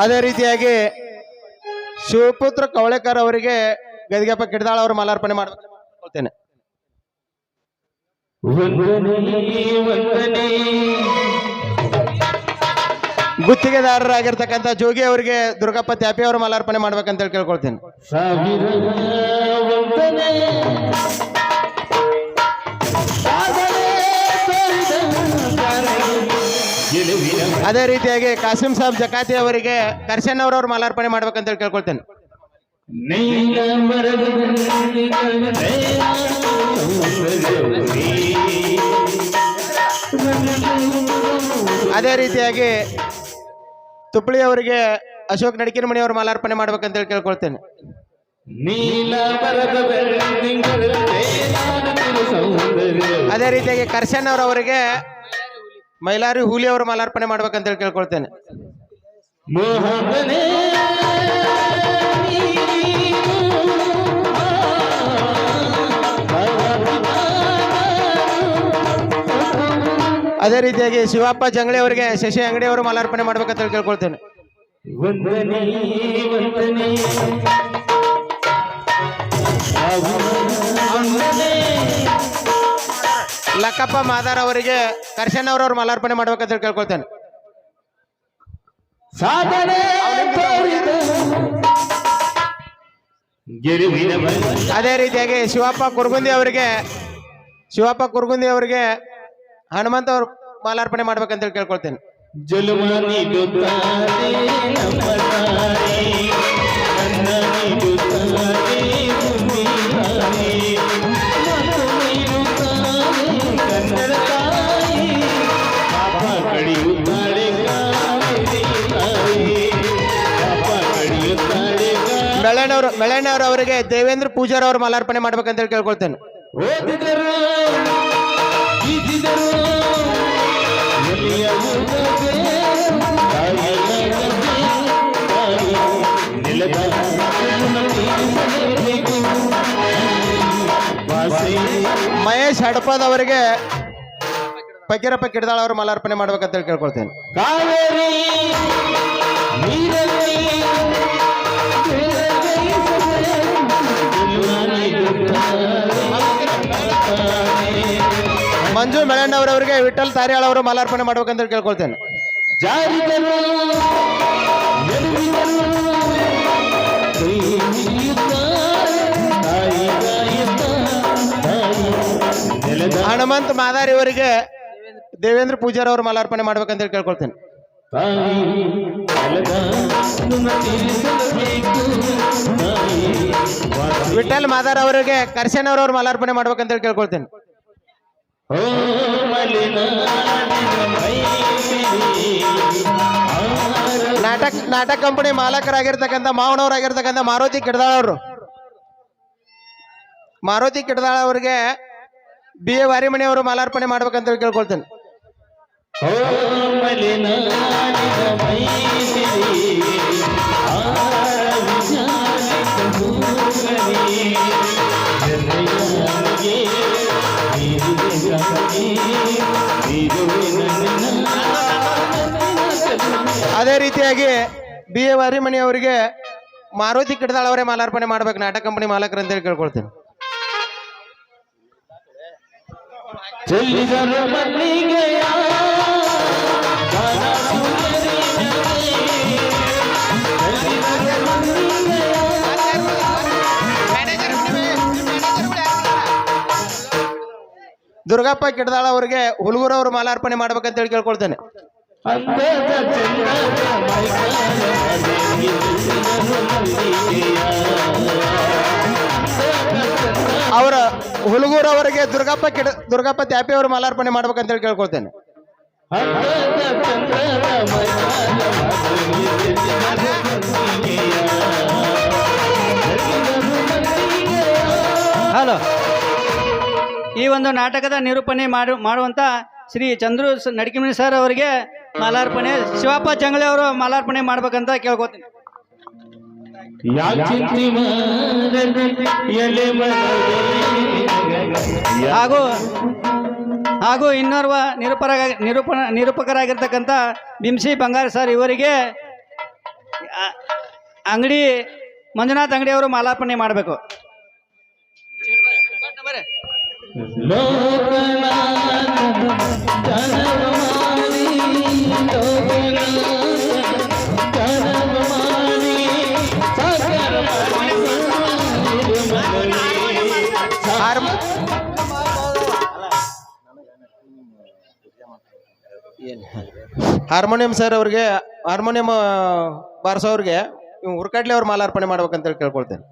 ಅದೇ ರೀತಿಯಾಗಿ ಶಿವಪುತ್ರ ಕವಳೆಕರ್ ಅವರಿಗೆ ಗದಿಗೆಪ್ಪ ಕಿಡದಾಳ ಅವರು ಮಾಲಾರ್ಪಣೆ ಮಾಡ್ಬೇಕಂತೇನೆ. ಗುತ್ತಿಗೆದಾರರಾಗಿರ್ತಕ್ಕಂಥ ಜೋಗಿ ಅವರಿಗೆ ದುರ್ಗಪ್ಪ ತ್ಯಾಪಿ ಅವರು ಮಾಲಾರ್ಪಣೆ ಮಾಡ್ಬೇಕಂತೇಳಿ ಕೇಳ್ಕೊಳ್ತೇನೆ. ಅದೇ ರೀತಿಯಾಗಿ ಕಾಸಿಂ ಸಾಬ್ ಜಕಾತಿ ಅವರಿಗೆ ಕರ್ಷನ್ ಅವರವ್ರು ಮಾಲಾರ್ಪಣೆ ಮಾಡ್ಬೇಕಂತೇಳಿ ಕೇಳ್ಕೊಳ್ತೇನೆ. ಅದೇ ರೀತಿಯಾಗಿ ತುಪ್ಪಳಿ ಅವರಿಗೆ ಅಶೋಕ್ ನಡಿಕಿನಮಣಿ ಅವರು ಮಾಲಾರ್ಪಣೆ ಮಾಡ್ಬೇಕಂತೇಳಿ ಕೇಳ್ಕೊಳ್ತೇನೆ. ಅದೇ ರೀತಿಯಾಗಿ ಕರ್ಷನ್ ಅವರವರಿಗೆ ಮೈಲಾರಿ ಹೂಲಿ ಅವರು ಮಾಲಾರ್ಪಣೆ ಮಾಡ್ಬೇಕಂತೇಳಿ ಕೇಳ್ಕೊಳ್ತೇನೆ. ಅದೇ ರೀತಿಯಾಗಿ ಶಿವಪ್ಪ ಜಂಗಳಿ ಅವರಿಗೆ ಶಶಿ ಅಂಗಡಿ ಅವರು ಮಾಲಾರ್ಪಣೆ ಮಾಡ್ಬೇಕಂತೇಳಿ ಕೇಳ್ಕೊಳ್ತೇನೆ. ಲಕ್ಕಪ್ಪ ಮಾದಾರ್ ಅವರಿಗೆ ಕರ್ಷನ್ ಅವರವ್ರು ಮಾಲಾರ್ಪಣೆ ಮಾಡ್ಬೇಕಂತ ಕೇಳ್ಕೊಳ್ತೇನೆ. ಅದೇ ರೀತಿಯಾಗಿ ಶಿವಪ್ಪ ಕುರ್ಗುಂದಿ ಅವರಿಗೆ ಹನುಮಂತ ಅವರು ಮಾಲಾರ್ಪಣೆ ಮಾಡ್ಬೇಕಂತ ಕೇಳ್ಕೊಳ್ತೇನೆ. ಮೆಳಣ್ಣವ್ರು ಅವರಿಗೆ ದೇವೇಂದ್ರ ಪೂಜಾರ್ ಅವರು ಮಾಲಾರ್ಪಣೆ ಮಾಡ್ಬೇಕಂತ ಕೇಳ್ಕೊಳ್ತೇನೆ. ಮಹೇಶ್ ಹಡಪದ್ ಅವರಿಗೆ ಫಕೀರಪ್ಪ ಕಿಡದಾಳ ಅವರು ಮಾಲಾರ್ಪಣೆ ಮಾಡ್ಬೇಕಂತ ಕೇಳ್ಕೊಳ್ತೇನೆ. ಮಂಜು ಮೆಳಣ್ಣವರವರಿಗೆ ವಿಠಲ್ ತಾರಿಯಾಳ್ ಅವರು ಮಾಲಾರ್ಪಣೆ ಮಾಡ್ಬೇಕಂತ ಕೇಳ್ಕೊಳ್ತೇನೆ. ಹನುಮಂತ್ ಮಾದಾರಿ ಅವರಿಗೆ ದೇವೇಂದ್ರ ಪೂಜಾರ್ ಅವರು ಮಾಲಾರ್ಪಣೆ ಮಾಡ್ಬೇಕಂತ ಕೇಳ್ಕೊಳ್ತೇನೆ. ವಿಠಲ್ ಮಾದಾರ್ ಅವರಿಗೆ ಕರ್ಷನ್ ಅವರವ್ರು ಮಾಲಾರ್ಪಣೆ ಮಾಡ್ಬೇಕಂತ ಕೇಳ್ಕೊಳ್ತೇನೆ. ನಾಟಕ ಕಂಪನಿ ಮಾಲಕರಾಗಿರ್ತಕ್ಕಂಥ ಮಾವನವರಾಗಿರ್ತಕ್ಕಂಥ ಮಾರುತಿ ಕಿಡದಾಳ ಅವರಿಗೆ ಬಿ ಎ ವಾರಿಮಣಿ ಅವರು ಮಾಲಾರ್ಪಣೆ ಮಾಡ್ಬೇಕಂತ ಕೇಳ್ಕೊಳ್ತೇನೆ. ರೀತಿಯಾಗಿ ಬಿ ಎ ವಾರಿಮಣಿ ಅವರಿಗೆ ಮಾರುತಿ ಕಿಡದಾಳ್ ಅವರೇ ಮಾಲಾರ್ಪಣೆ ಮಾಡ್ಬೇಕು, ನಾಟಕ ಕಂಪನಿ ಮಾಲಕರು ಅಂತೇಳಿ ಕೇಳ್ಕೊಳ್ತೀನಿ. ಚೆಲ್ಲಿದರು ಮಲ್ಲಿಗೆಯ ಗಾನ ಸುಂದರಿಯರೇ, ಚೆಲ್ಲಿದರು ಮಲ್ಲಿಗೆಯ. ದುರ್ಗಪ್ಪ ಕಿಡದಾಳ ಅವರಿಗೆ ಹುಲ್ಗೂರ್ ಅವರು ಮಾಲಾರ್ಪಣೆ ಮಾಡ್ಬೇಕಂತೇಳಿ ಕೇಳ್ಕೊಳ್ತೇನೆ. ಅಂದದ ಚಂದದ ಮೈಕಾಲದಲ್ಲಿ ಚೆಲ್ಲಿದರು ಮಲ್ಲಿಗೆಯ. ಅವರ ಹುಲ್ಗೂರ್ ಅವರಿಗೆ ದುರ್ಗಪ್ಪ ತ್ಯಾಪಿ ಅವರು ಮಾಲಾರ್ಪಣೆ ಮಾಡ್ಬೇಕಂತೇಳಿ ಕೇಳ್ಕೊಳ್ತೇನೆ. ಅಂದದ ಚಂದದ ಮೈಕಾಲದಲ್ಲಿ ಚೆಲ್ಲಿದರು ಮಲ್ಲಿಗೆಯ. ಹಲೋ, ಈ ಒಂದು ನಾಟಕದ ನಿರೂಪಣೆ ಮಾಡುವಂತ ಶ್ರೀ ಚಂದ್ರು ನಡಕಿಮನಿ ಸರ್ ಅವರಿಗೆ ಮಾಲಾರ್ಪಣೆ, ಶಿವಪ್ಪ ಜಂಗಳೆ ಅವರು ಮಾಲಾರ್ಪಣೆ ಮಾಡ್ಬೇಕಂತ ಕೇಳ್ಕೊತೀನಿ. ಹಾಗೂ ಇನ್ನೋರ್ವ ನಿರೂಪಕರಾಗಿರ್ತಕ್ಕಂಥ ಬಿಂಸಿ ಬಂಗಾರ ಸರ್ ಇವರಿಗೆ ಅಂಗಡಿ ಮಂಜುನಾಥ್ ಅಂಗಡಿ ಅವರು ಮಾಲಾರ್ಪಣೆ ಮಾಡಬೇಕು. ಹಾರ್ಮೋನಿಯಂ ಸರ್ ಅವ್ರಿಗೆ, ಹಾರ್ಮೋನಿಯಂ ಬಾರ್ಸೋವ್ರಿಗೆ ಹುರ್ಕಡ್ಲಿ ಅವ್ರು ಮಾಲಾರ್ಪಣೆ ಮಾಡ್ಬೇಕಂತೇಳಿ ಕೇಳ್ಕೊಳ್ತೇನೆ.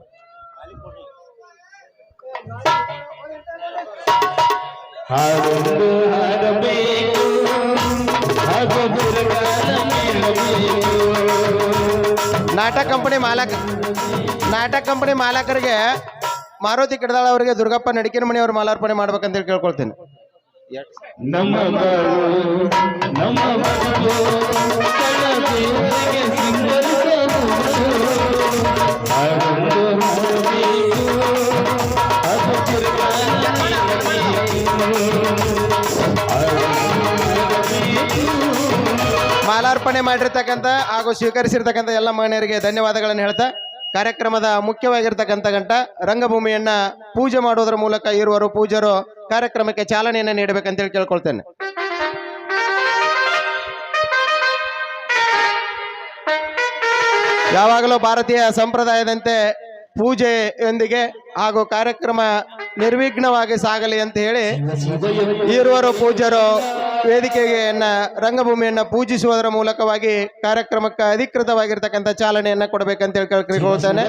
ನಾಟಕ ಕಂಪನಿ ಮಾಲಕರಿಗೆ ಮಾರುತಿ ಕಿಡದಾಳ ಅವರಿಗೆ ದುರ್ಗಪ್ಪ ನಡಿಕಿನ ಮಣಿ ಅವರು ಮಾಲಾರ್ಪಣೆ ಮಾಡ್ಬೇಕಂತೇಳಿ ಕೇಳ್ಕೊಳ್ತೇನೆ. ನಮ್ಮ ಮಾಲಾರ್ಪಣೆ ಮಾಡಿರ್ತಕ್ಕಂಥ ಹಾಗೂ ಸ್ವೀಕರಿಸಿರ್ತಕ್ಕಂಥ ಎಲ್ಲ ಮಹಿಳೆಯರಿಗೆ ಧನ್ಯವಾದಗಳನ್ನು ಹೇಳ್ತಾ, ಕಾರ್ಯಕ್ರಮದ ಮುಖ್ಯವಾಗಿರ್ತಕ್ಕಂಥ ಗಂಟ ರಂಗಭೂಮಿಯನ್ನ ಪೂಜೆ ಮಾಡುವುದರ ಮೂಲಕ ಇರುವರು ಪೂಜರು ಕಾರ್ಯಕ್ರಮಕ್ಕೆ ಚಾಲನೆಯನ್ನು ನೀಡಬೇಕಂತೇಳಿ ಕೇಳ್ಕೊಳ್ತೇನೆ. ಯಾವಾಗಲೂ ಭಾರತೀಯ ಸಂಪ್ರದಾಯದಂತೆ ಪೂಜೆಯೊಂದಿಗೆ ಹಾಗೂ ಕಾರ್ಯಕ್ರಮ ನಿರ್ವಿಘ್ನವಾಗಿ ಸಾಗಲಿ ಅಂತ ಹೇಳಿ ಇರುವರು ಪೂಜ್ಯರು ವೇದಿಕೆಯನ್ನ ರಂಗಭೂಮಿಯನ್ನ ಪೂಜಿಸುವುದರ ಮೂಲಕವಾಗಿ ಕಾರ್ಯಕ್ರಮಕ್ಕೆ ಅಧಿಕೃತವಾಗಿರ್ತಕ್ಕಂಥ ಚಾಲನೆಯನ್ನ ಕೊಡಬೇಕಂತ ಹೇಳಿ ಕೇಳ್ಕೊಳ್ತಾನೆ.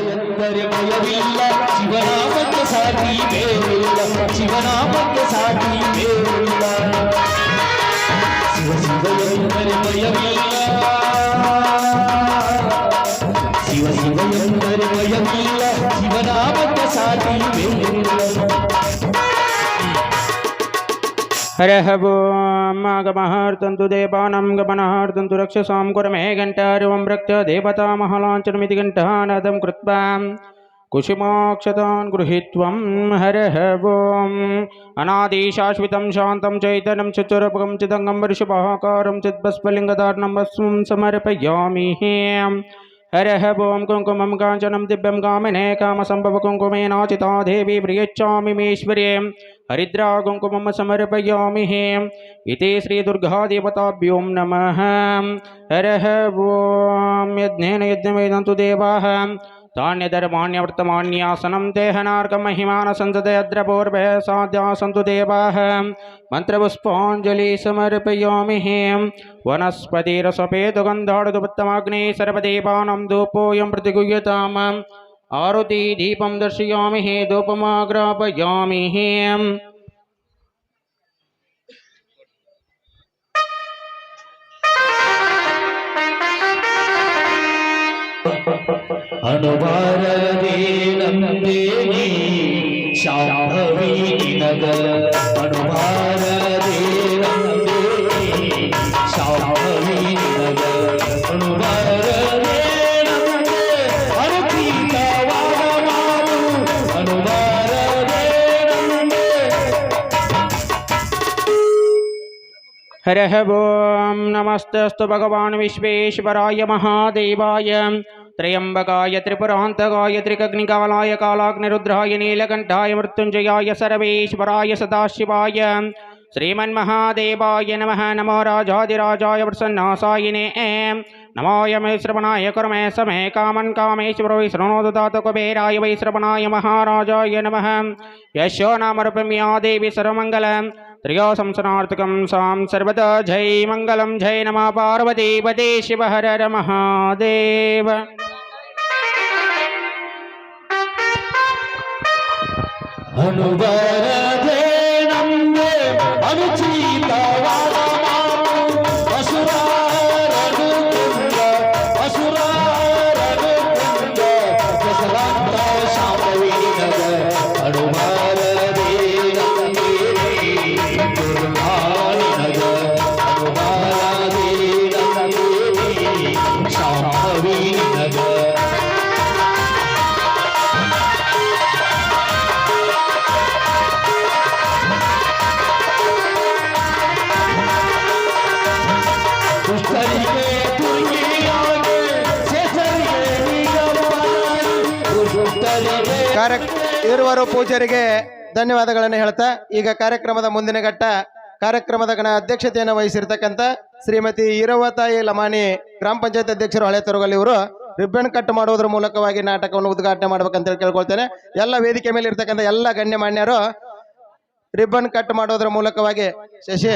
हरः ओम् गमहार्तन्तु देवानां गमनार्तन्तु रक्षसां कुरमे घण्टारूपं रक्त देवता महालाञ्छनमिति घण्टानादं कृत्वा कुसुमाक्षतान् गृहीत्वं हरः ओम् अनादिशाश्वतं शान्तं चैतन्यं चतुरपकं चिदङ्गं वृषभाकारं चिद्भस्फलिङ्गधारणं भस्मं समर्पयामि. हरः ओं कुङ्कुमं काञ्चनं दिव्यं कामिने कामसम्भव कुङ्कुमेनाचिता देवी प्रियच्छामि मेश्वर्ये हरिद्रा कुङ्कुमं समर्पयामि. इति श्रीदुर्गादेवताभ्यो नमः. हरः ओं यज्ञेन यज्ञमेदन्तु देवाः तान्यधर्माण्यवर्तमान्यासनं देहनार्कं महिमान संसदे अद्रपूर्वे साध्या सन्तु देवाः. मन्त्रपुष्पाञ्जलि समर्पयामि. वनस्पतिरसपेतुगन्धाडुपत्तमाग्ने सर्वदेवानां धूपोऽयं प्रतिगुह्यताम्. आरुति दीपं दर्शयामि धूपमाग्रापयामि. ಅನುವಾರದೇ ನಂದೇನಿ ಶಾಂಭವಿ ನಿನಗ ಅನುವಾರದೇ ನಂದೇನಿ ಶಾಂಭವಿ ನಿನಗ ಅನುವಾರದೇ ನಂದೇ ಅನುಕೀತವಾದ ಮಾಡು ಅನುವಾರದೇ ನಂದೇ हरः ओं नमस्तेऽस्तु भगवान् विश्वेश्वराय महादेवाय त्र्यम्बकाय त्रिपुरान्तकाय त्रिकग्निकालाय कालाग्निरुद्राय नीलकण्ठाय मृत्युञ्जयाय सर्वेश्वराय सदाशिवाय श्रीमन्महादेवाय नमः। नमो राजाधिराजाय प्रसन्नासायिने नमो यमे श्रवणाय कर्मे समे कामन् कामेश्वरो शृणोतु तात कुबेराय वै श्रवणाय महाराजाय नमः। यशो नामरूपम्या देवी सर्वमङ्गलं त्रियो संसनार्थकं सां सर्वदा जय मङ्गलं जय नमः पार्वतीपते शिव हर हर महादेव। अनुवरदे नम्मे अनुचितवादमामु असुरारनुकुंड जसवन्त शाम्भवीनग अनुवरदे नम्मे दुर्गानिनग अनुवरदे नम्मे शाम्भवीनग ಇರುವರು ಪೂಜಾರಿಗೆ ಧನ್ಯವಾದಗಳನ್ನು ಹೇಳ್ತಾ ಈಗ ಕಾರ್ಯಕ್ರಮದ ಮುಂದಿನ ಘಟ್ಟ ಕಾರ್ಯಕ್ರಮದ ಅಧ್ಯಕ್ಷತೆಯನ್ನು ವಹಿಸಿರ್ತಕ್ಕಂಥ ಶ್ರೀಮತಿ ಈರವತಾಯಿ ಲಮಾನಿ ಗ್ರಾಮ ಪಂಚಾಯತ್ ಅಧ್ಯಕ್ಷರು ಹಳೆ ತರಗಲ್ಲಿ ಇವರು ರಿಬ್ಬನ್ ಕಟ್ ಮಾಡುವುದರ ಮೂಲಕವಾಗಿ ನಾಟಕವನ್ನು ಉದ್ಘಾಟನೆ ಮಾಡ್ಬೇಕಂತ ಹೇಳಿ ಕೇಳ್ಕೊಳ್ತೇನೆ. ಎಲ್ಲ ವೇದಿಕೆ ಮೇಲೆ ಇರ್ತಕ್ಕಂಥ ಎಲ್ಲ ಗಣ್ಯಮಾನ್ಯರು ರಿಬ್ಬನ್ ಕಟ್ ಮಾಡೋದ್ರ ಮೂಲಕವಾಗಿ ಶಶಿ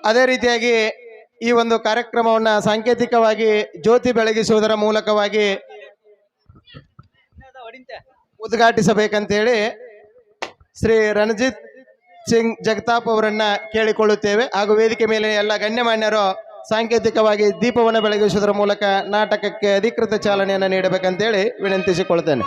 ಅದೇ ರೀತಿಯಾಗಿ ಈ ಒಂದು ಕಾರ್ಯಕ್ರಮವನ್ನ ಸಾಂಕೇತಿಕವಾಗಿ ಜ್ಯೋತಿ ಬೆಳಗಿಸುವುದರ ಮೂಲಕವಾಗಿ ಉದ್ಘಾಟಿಸಬೇಕಂತೇಳಿ ಶ್ರೀ ರಣಜಿತ್ ಸಿಂಗ್ ಜಗತಾಪ್ ಅವರನ್ನ ಕೇಳಿಕೊಳ್ಳುತ್ತೇವೆ. ಹಾಗೂ ವೇದಿಕೆ ಮೇಲೆ ಎಲ್ಲ ಗಣ್ಯಮಾನ್ಯರು ಸಾಂಕೇತಿಕವಾಗಿ ದೀಪವನ್ನು ಬೆಳಗಿಸುವುದರ ಮೂಲಕ ನಾಟಕಕ್ಕೆ ಅಧಿಕೃತ ಚಾಲನೆಯನ್ನು ನೀಡಬೇಕಂತೇಳಿ ವಿನಂತಿಸಿಕೊಳ್ತೇನೆ.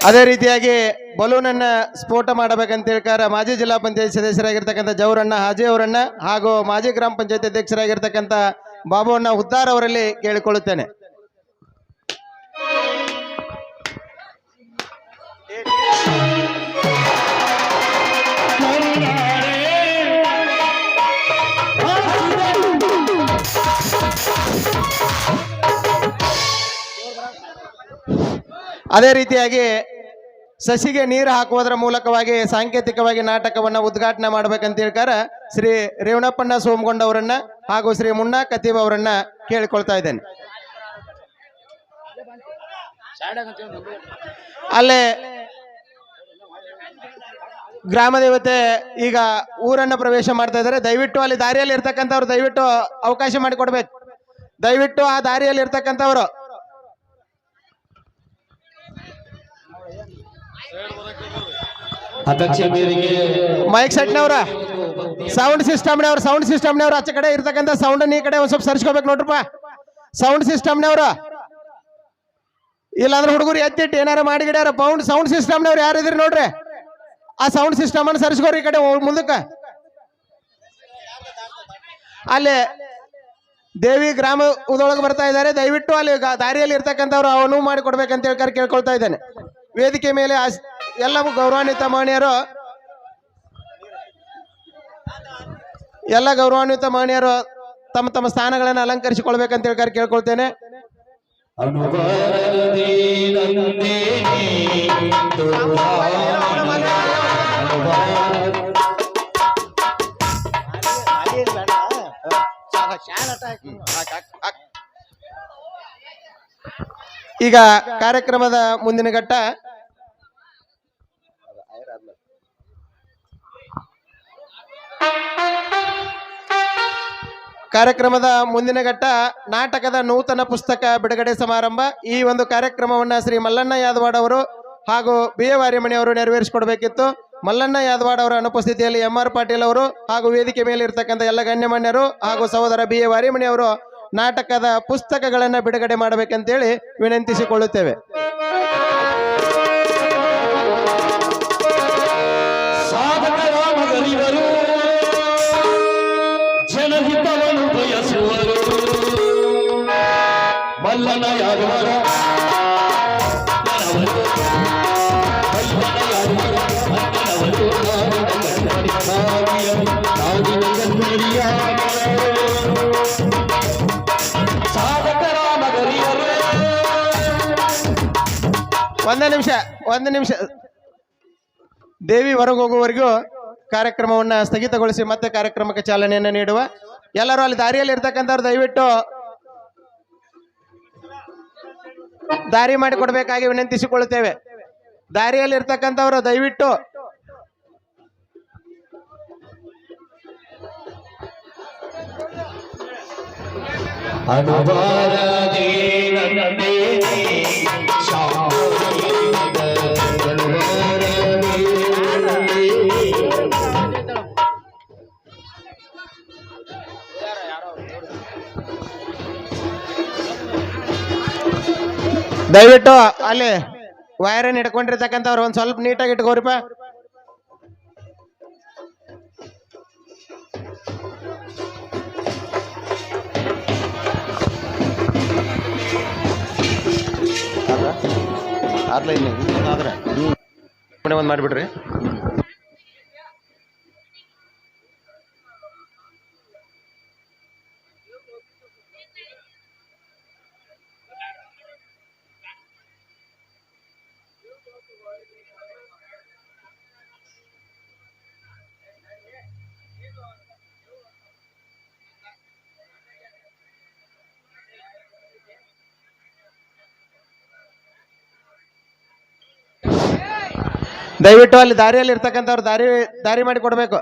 ಅದೇ ರೀತಿಯಾಗಿ ಬಲೂನನ್ನ ಸ್ಫೋಟ ಮಾಡಬೇಕಂತ ಹೇಳ್ಕಾರ ಮಾಜಿ ಜಿಲ್ಲಾ ಪಂಚಾಯತ್ ಸದಸ್ಯರಾಗಿರ್ತಕ್ಕಂಥ ಜವರಣ್ಣ ಹಾಜಿ ಅವರನ್ನ ಹಾಗೂ ಮಾಜಿ ಗ್ರಾಮ ಪಂಚಾಯತ್ ಅಧ್ಯಕ್ಷರಾಗಿರ್ತಕ್ಕಂಥ ಬಾಬುವಣ್ಣ ಹುದ್ದಾರ್ ಅವರಲ್ಲಿ ಕೇಳಿಕೊಳ್ಳುತ್ತೇನೆ. ಅದೇ ರೀತಿಯಾಗಿ ಸಸಿಗೆ ನೀರು ಹಾಕುವುದರ ಮೂಲಕವಾಗಿ ಸಾಂಕೇತಿಕವಾಗಿ ನಾಟಕವನ್ನು ಉದ್ಘಾಟನೆ ಮಾಡಬೇಕಂತ ಹೇಳ್ಕಾರ ಶ್ರೀ ರೇವಣಪ್ಪಣ್ಣ ಸೋಮಗೊಂಡ ಅವರನ್ನ ಹಾಗೂ ಶ್ರೀ ಮುನ್ನಾ ಕತೀಬ್ ಅವರನ್ನ ಕೇಳಿಕೊಳ್ತಾ ಇದ್ದೇನೆ. ಅಲ್ಲೇ ಗ್ರಾಮ ದೇವತೆ ಈಗ ಊರನ್ನ ಪ್ರವೇಶ ಮಾಡ್ತಾ ಇದ್ದಾರೆ. ದಯವಿಟ್ಟು ಅಲ್ಲಿ ದಾರಿಯಲ್ಲಿ ಇರ್ತಕ್ಕಂಥವ್ರು ದಯವಿಟ್ಟು ಅವಕಾಶ ಮಾಡಿಕೊಡ್ಬೇಕು. ದಯವಿಟ್ಟು ಆ ದಾರಿಯಲ್ಲಿ ಇರ್ತಕ್ಕಂಥವ್ರು ಅಧ್ಯಕ್ಷ ಮೇರೆಗೆ ಮೈಕ್ ಸೆಟ್ನವ್ರ ಸೌಂಡ್ ಸಿಸ್ಟಮ್ನವ್ರು ಆಚೆ ಕಡೆ ಇರ್ತಕ್ಕಂಥ ಸೌಂಡ್ ಈ ಕಡೆ ಒಂದ್ ಸ್ವಲ್ಪ ಸರಿಸ್ಕೋಬೇಕು ನೋಡ್ರಪ್ಪ. ಸೌಂಡ್ ಸಿಸ್ಟಮ್ನವ್ರು ಇಲ್ಲಾಂದ್ರೆ ಹುಡುಗರು ಎತ್ತಿಟ್ಟು ಏನಾರ ಮಾಡಿಗಿಡ್ಯಾರ. ಸೌಂಡ್ ಸಿಸ್ಟಮ್ನವ್ರು ಯಾರಿದ್ರಿ ನೋಡ್ರಿ, ಆ ಸೌಂಡ್ ಸಿಸ್ಟಮ್ ಅನ್ನು ಸರಿಸ್ಕೋರಿ ಈ ಕಡೆ ಮುಂದಕ್ಕೆ. ಅಲ್ಲಿ ದೇವಿ ಗ್ರಾಮ ಉದೊಳಗೆ ಬರ್ತಾ ಇದ್ದಾರೆ. ದಯವಿಟ್ಟು ಅಲ್ಲಿ ದಾರಿಯಲ್ಲಿ ಇರ್ತಕ್ಕಂಥವ್ರು ಅವನು ಮಾಡಿ ಕೊಡ್ಬೇಕಂತ ಹೇಳಿ ಕೇಳ್ಕೊಳ್ತಾ ಇದ್ದೇನೆ. ವೇದಿಕೆ ಮೇಲೆ ಎಲ್ಲ ಗೌರವಾನ್ವಿತ ಮಾನ್ಯರು ತಮ್ಮ ತಮ್ಮ ಸ್ಥಾನಗಳನ್ನು ಅಲಂಕರಿಸಿಕೊಳ್ಬೇಕಂತ ಹೇಳಿ ಕೇಳ್ಕೊಳ್ತೇನೆ. ಈಗ ಕಾರ್ಯಕ್ರಮದ ಮುಂದಿನ ಘಟ್ಟ ನಾಟಕದ ನೂತನ ಪುಸ್ತಕ ಬಿಡುಗಡೆ ಸಮಾರಂಭ. ಈ ಒಂದು ಕಾರ್ಯಕ್ರಮವನ್ನ ಶ್ರೀ ಮಲ್ಲಣ್ಣ ಯಾದವಾಡ್ ಅವರು ಹಾಗೂ ಬಿ ಎ ವಾರಿಮಣಿ ಅವರು ನೆರವೇರಿಸಿಕೊಡ್ಬೇಕಿತ್ತು. ಮಲ್ಲಣ್ಣ ಯಾದವಾಡ್ ಅವರ ಅನುಪಸ್ಥಿತಿಯಲ್ಲಿ MR ಪಾಟೀಲ್ ಅವರು ಹಾಗೂ ವೇದಿಕೆ ಮೇಲೆ ಇರ್ತಕ್ಕಂಥ ಎಲ್ಲ ಗಣ್ಯಮಾನ್ಯರು ಹಾಗೂ ಸಹೋದರ ಬಿ ಎ ವಾರಿಮಣಿ ಅವರು ನಾಟಕದ ಪುಸ್ತಕಗಳನ್ನು ಬಿಡುಗಡೆ ಮಾಡಬೇಕಂತೇಳಿ ವಿನಂತಿಸಿಕೊಳ್ಳುತ್ತೇವೆ. ಜನಹಿತವನ್ನು ಬಯಸುವರು ಮಲ್ಲನ ಯಾದವಾಡ ಒಂದು ನಿಮಿಷ ದೇವಿ ಹೊರಗೆ ಹೋಗುವವರೆಗೂ ಕಾರ್ಯಕ್ರಮವನ್ನ ಸ್ಥಗಿತಗೊಳಿಸಿ ಮತ್ತೆ ಕಾರ್ಯಕ್ರಮಕ್ಕೆ ಚಾಲನೆಯನ್ನು ನೀಡುವ. ಎಲ್ಲರೂ ಅಲ್ಲಿ ದಾರಿಯಲ್ಲಿ ಇರ್ತಕ್ಕಂಥವ್ರು ದಯವಿಟ್ಟು ದಾರಿ ಮಾಡಿಕೊಡ್ಬೇಕಾಗಿ ವಿನಂತಿಸಿಕೊಳ್ಳುತ್ತೇವೆ. ದಾರಿಯಲ್ಲಿ ಇರ್ತಕ್ಕಂಥವ್ರು ದಯವಿಟ್ಟು ದಯವಿಟ್ಟು ಅಲ್ಲಿ ವೈರನ್ನು ಹಿಡ್ಕೊಂಡಿರ್ತಕ್ಕಂಥವ್ರು ಒಂದ್ ಸ್ವಲ್ಪ ನೀಟಾಗಿ ಇಟ್ಕೋರಿಪ್ಪ. ಒಂದ್ ಮಾಡಿಬಿಡ್ರಿ. ದಯವಿಟ್ಟು ಅಲ್ಲಿ ದಾರಿಯಲ್ಲಿ ಇರ್ತಕ್ಕಂಥವ್ರು ದಾರಿ ಮಾಡಿ ಕೊಡ್ಬೇಕು.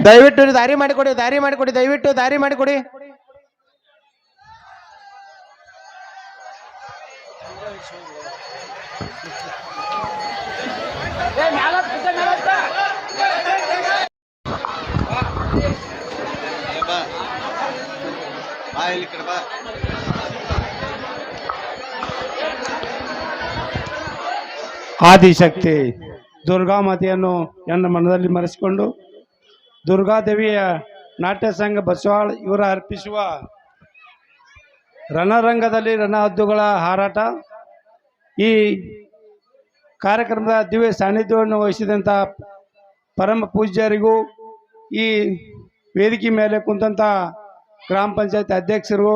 ದಯವಿಟ್ಟು ದಾರಿ ಮಾಡಿಕೊಡಿ ದಯವಿಟ್ಟು ದಾರಿ ಮಾಡಿಕೊಡಿ. ಆದಿಶಕ್ತಿ ದುರ್ಗಾಮಾತೆಯನ್ನು ನನ್ನ ಮನದಲ್ಲಿ ಮರೆಸಿಕೊಂಡು ದುರ್ಗಾದೇವಿಯ ನಾಟ್ಯ ಸಂಘ ಬಸವಾಳ್ ಇವರ ಅರ್ಪಿಸುವ ರಣರಂಗದಲ್ಲಿ ರಣಹದ್ದುಗಳ ಹಾರಾಟ ಈ ಕಾರ್ಯಕ್ರಮದ ದಿವ್ಯ ಸಾನ್ನಿಧ್ಯವನ್ನು ವಹಿಸಿದಂಥ ಪರಮ ಪೂಜ್ಯರಿಗೂ ಈ ವೇದಿಕೆ ಮೇಲೆ ಕುಂತಂಥ ಗ್ರಾಮ ಪಂಚಾಯತ್ ಅಧ್ಯಕ್ಷರು,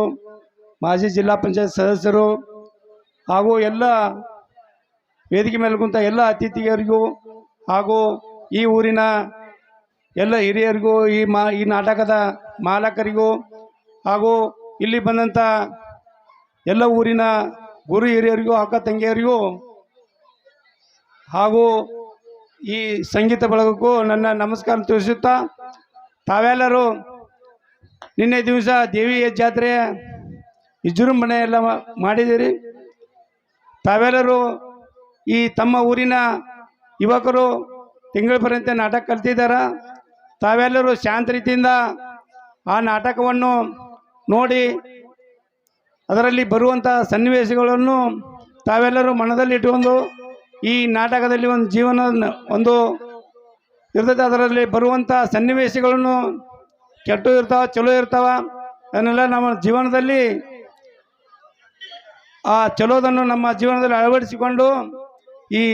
ಮಾಜಿ ಜಿಲ್ಲಾ ಪಂಚಾಯತ್ ಸದಸ್ಯರು ಹಾಗೂ ಎಲ್ಲ ವೇದಿಕೆ ಮೇಲೆ ಕುಂತ ಎಲ್ಲ ಅತಿಥಿಯರಿಗೂ ಹಾಗೂ ಈ ಊರಿನ ಎಲ್ಲ ಹಿರಿಯರಿಗೂ ಈ ನಾಟಕದ ಮಾಲಕರಿಗೂ ಹಾಗೂ ಇಲ್ಲಿ ಬಂದಂಥ ಎಲ್ಲ ಊರಿನ ಗುರು ಹಿರಿಯರಿಗೂ ಅಕ್ಕ ತಂಗಿಯರಿಗೂ ಹಾಗೂ ಈ ಸಂಗೀತ ಬಳಗಕ್ಕೂ ನನ್ನ ನಮಸ್ಕಾರ ತಿಳಿಸುತ್ತಾ, ತಾವೆಲ್ಲರೂ ನಿನ್ನೆ ದಿವಸ ದೇವಿ ಜಾತ್ರೆ ವಿಜೃಂಭಣೆ ಎಲ್ಲ ಮಾಡಿದ್ದೀರಿ. ತಾವೆಲ್ಲರೂ ಈ ತಮ್ಮ ಊರಿನ ಯುವಕರು ತಿಂಗಳ ಪರ್ಯಂತ ನಾಟಕ ಕಲ್ತಿದ್ದಾರ. ತಾವೆಲ್ಲರೂ ಶಾಂತ ರೀತಿಯಿಂದ ಆ ನಾಟಕವನ್ನು ನೋಡಿ ಅದರಲ್ಲಿ ಬರುವಂಥ ಸನ್ನಿವೇಶಗಳನ್ನು ತಾವೆಲ್ಲರೂ ಮನದಲ್ಲಿ ಇಟ್ಟುಕೊಂಡು ಈ ನಾಟಕದಲ್ಲಿ ಒಂದು ಜೀವನ ಒಂದು ಇರ್ತದೆ. ಅದರಲ್ಲಿ ಬರುವಂಥ ಸನ್ನಿವೇಶಗಳನ್ನು ಕೆಟ್ಟು ಇರ್ತಾವ, ಚಲೋ ಇರ್ತಾವ. ಅದನ್ನೆಲ್ಲ ನಮ್ಮ ಜೀವನದಲ್ಲಿ ಆ ಚಲೋದನ್ನು ನಮ್ಮ ಜೀವನದಲ್ಲಿ ಅಳವಡಿಸಿಕೊಂಡು ಈ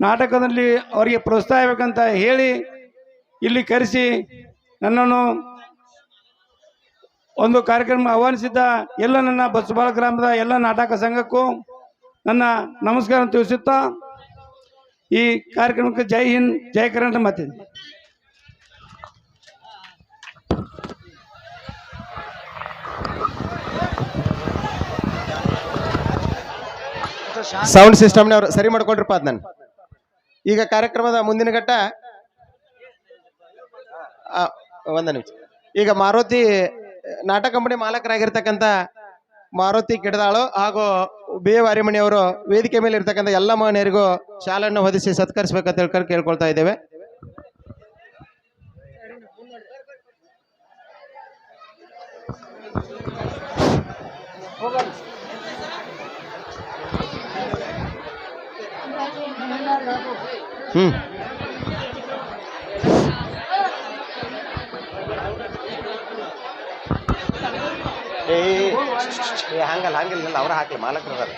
ನಾಟಕದಲ್ಲಿ ಅವರಿಗೆ ಪ್ರೋತ್ಸಾಹ ಬೇಕಂತ ಹೇಳಿ ಇಲ್ಲಿ ಕರೆಸಿ ನನ್ನನ್ನು ಒಂದು ಕಾರ್ಯಕ್ರಮ ಆಹ್ವಾನಿಸಿದ್ದ ಎಲ್ಲ ನನ್ನ ಬಸಬಾಳ ಗ್ರಾಮದ ಎಲ್ಲ ನಾಟಕ ಸಂಘಕ್ಕೂ ನನ್ನ ನಮಸ್ಕಾರ ತಿಳಿಸುತ್ತಾ ಈ ಕಾರ್ಯಕ್ರಮಕ್ಕೆ ಜೈ ಹಿಂದ್, ಜೈ ಕರ್ನಾಟಕ ಮಾತೆ. ಸೌಂಡ್ ಸಿಸ್ಟಮ್ನವ್ರು ಸರಿ ಮಾಡ್ಕೊಳ್ರಿಪ್ಪ ಅದ್ ನಾನು. ಈಗ ಕಾರ್ಯಕ್ರಮದ ಮುಂದಿನ ಘಟ್ಟ ಒಂದ ನಿಮಿಷ. ಈಗ ಮಾರುತಿ ನಾಟಕ ಕಂಪನಿ ಮಾಲಕರಾಗಿರ್ತಕ್ಕಂಥ ಮಾರುತಿ ಕಿಡದಾಳು ಹಾಗೂ ಬಿ ಎ ವಾರಿಮಣಿಯವರು ವೇದಿಕೆ ಮೇಲೆ ಇರ್ತಕ್ಕಂಥ ಎಲ್ಲ ಮಹನೀಯರಿಗೂ ಶಾಲೆಯನ್ನು ಹೊದಿಸಿ ಸತ್ಕರಿಸಬೇಕಂತ ಹೇಳ್ಕೊಂಡು ಕೇಳ್ಕೊಳ್ತಾ ಇದ್ದೇವೆ. ಹಂಗಲ್ಲ ಹಂಗಿಲ್ಲ, ಅವ್ರ ಹಾಕಿ ಮಾಲಕರು ಅದಾರ.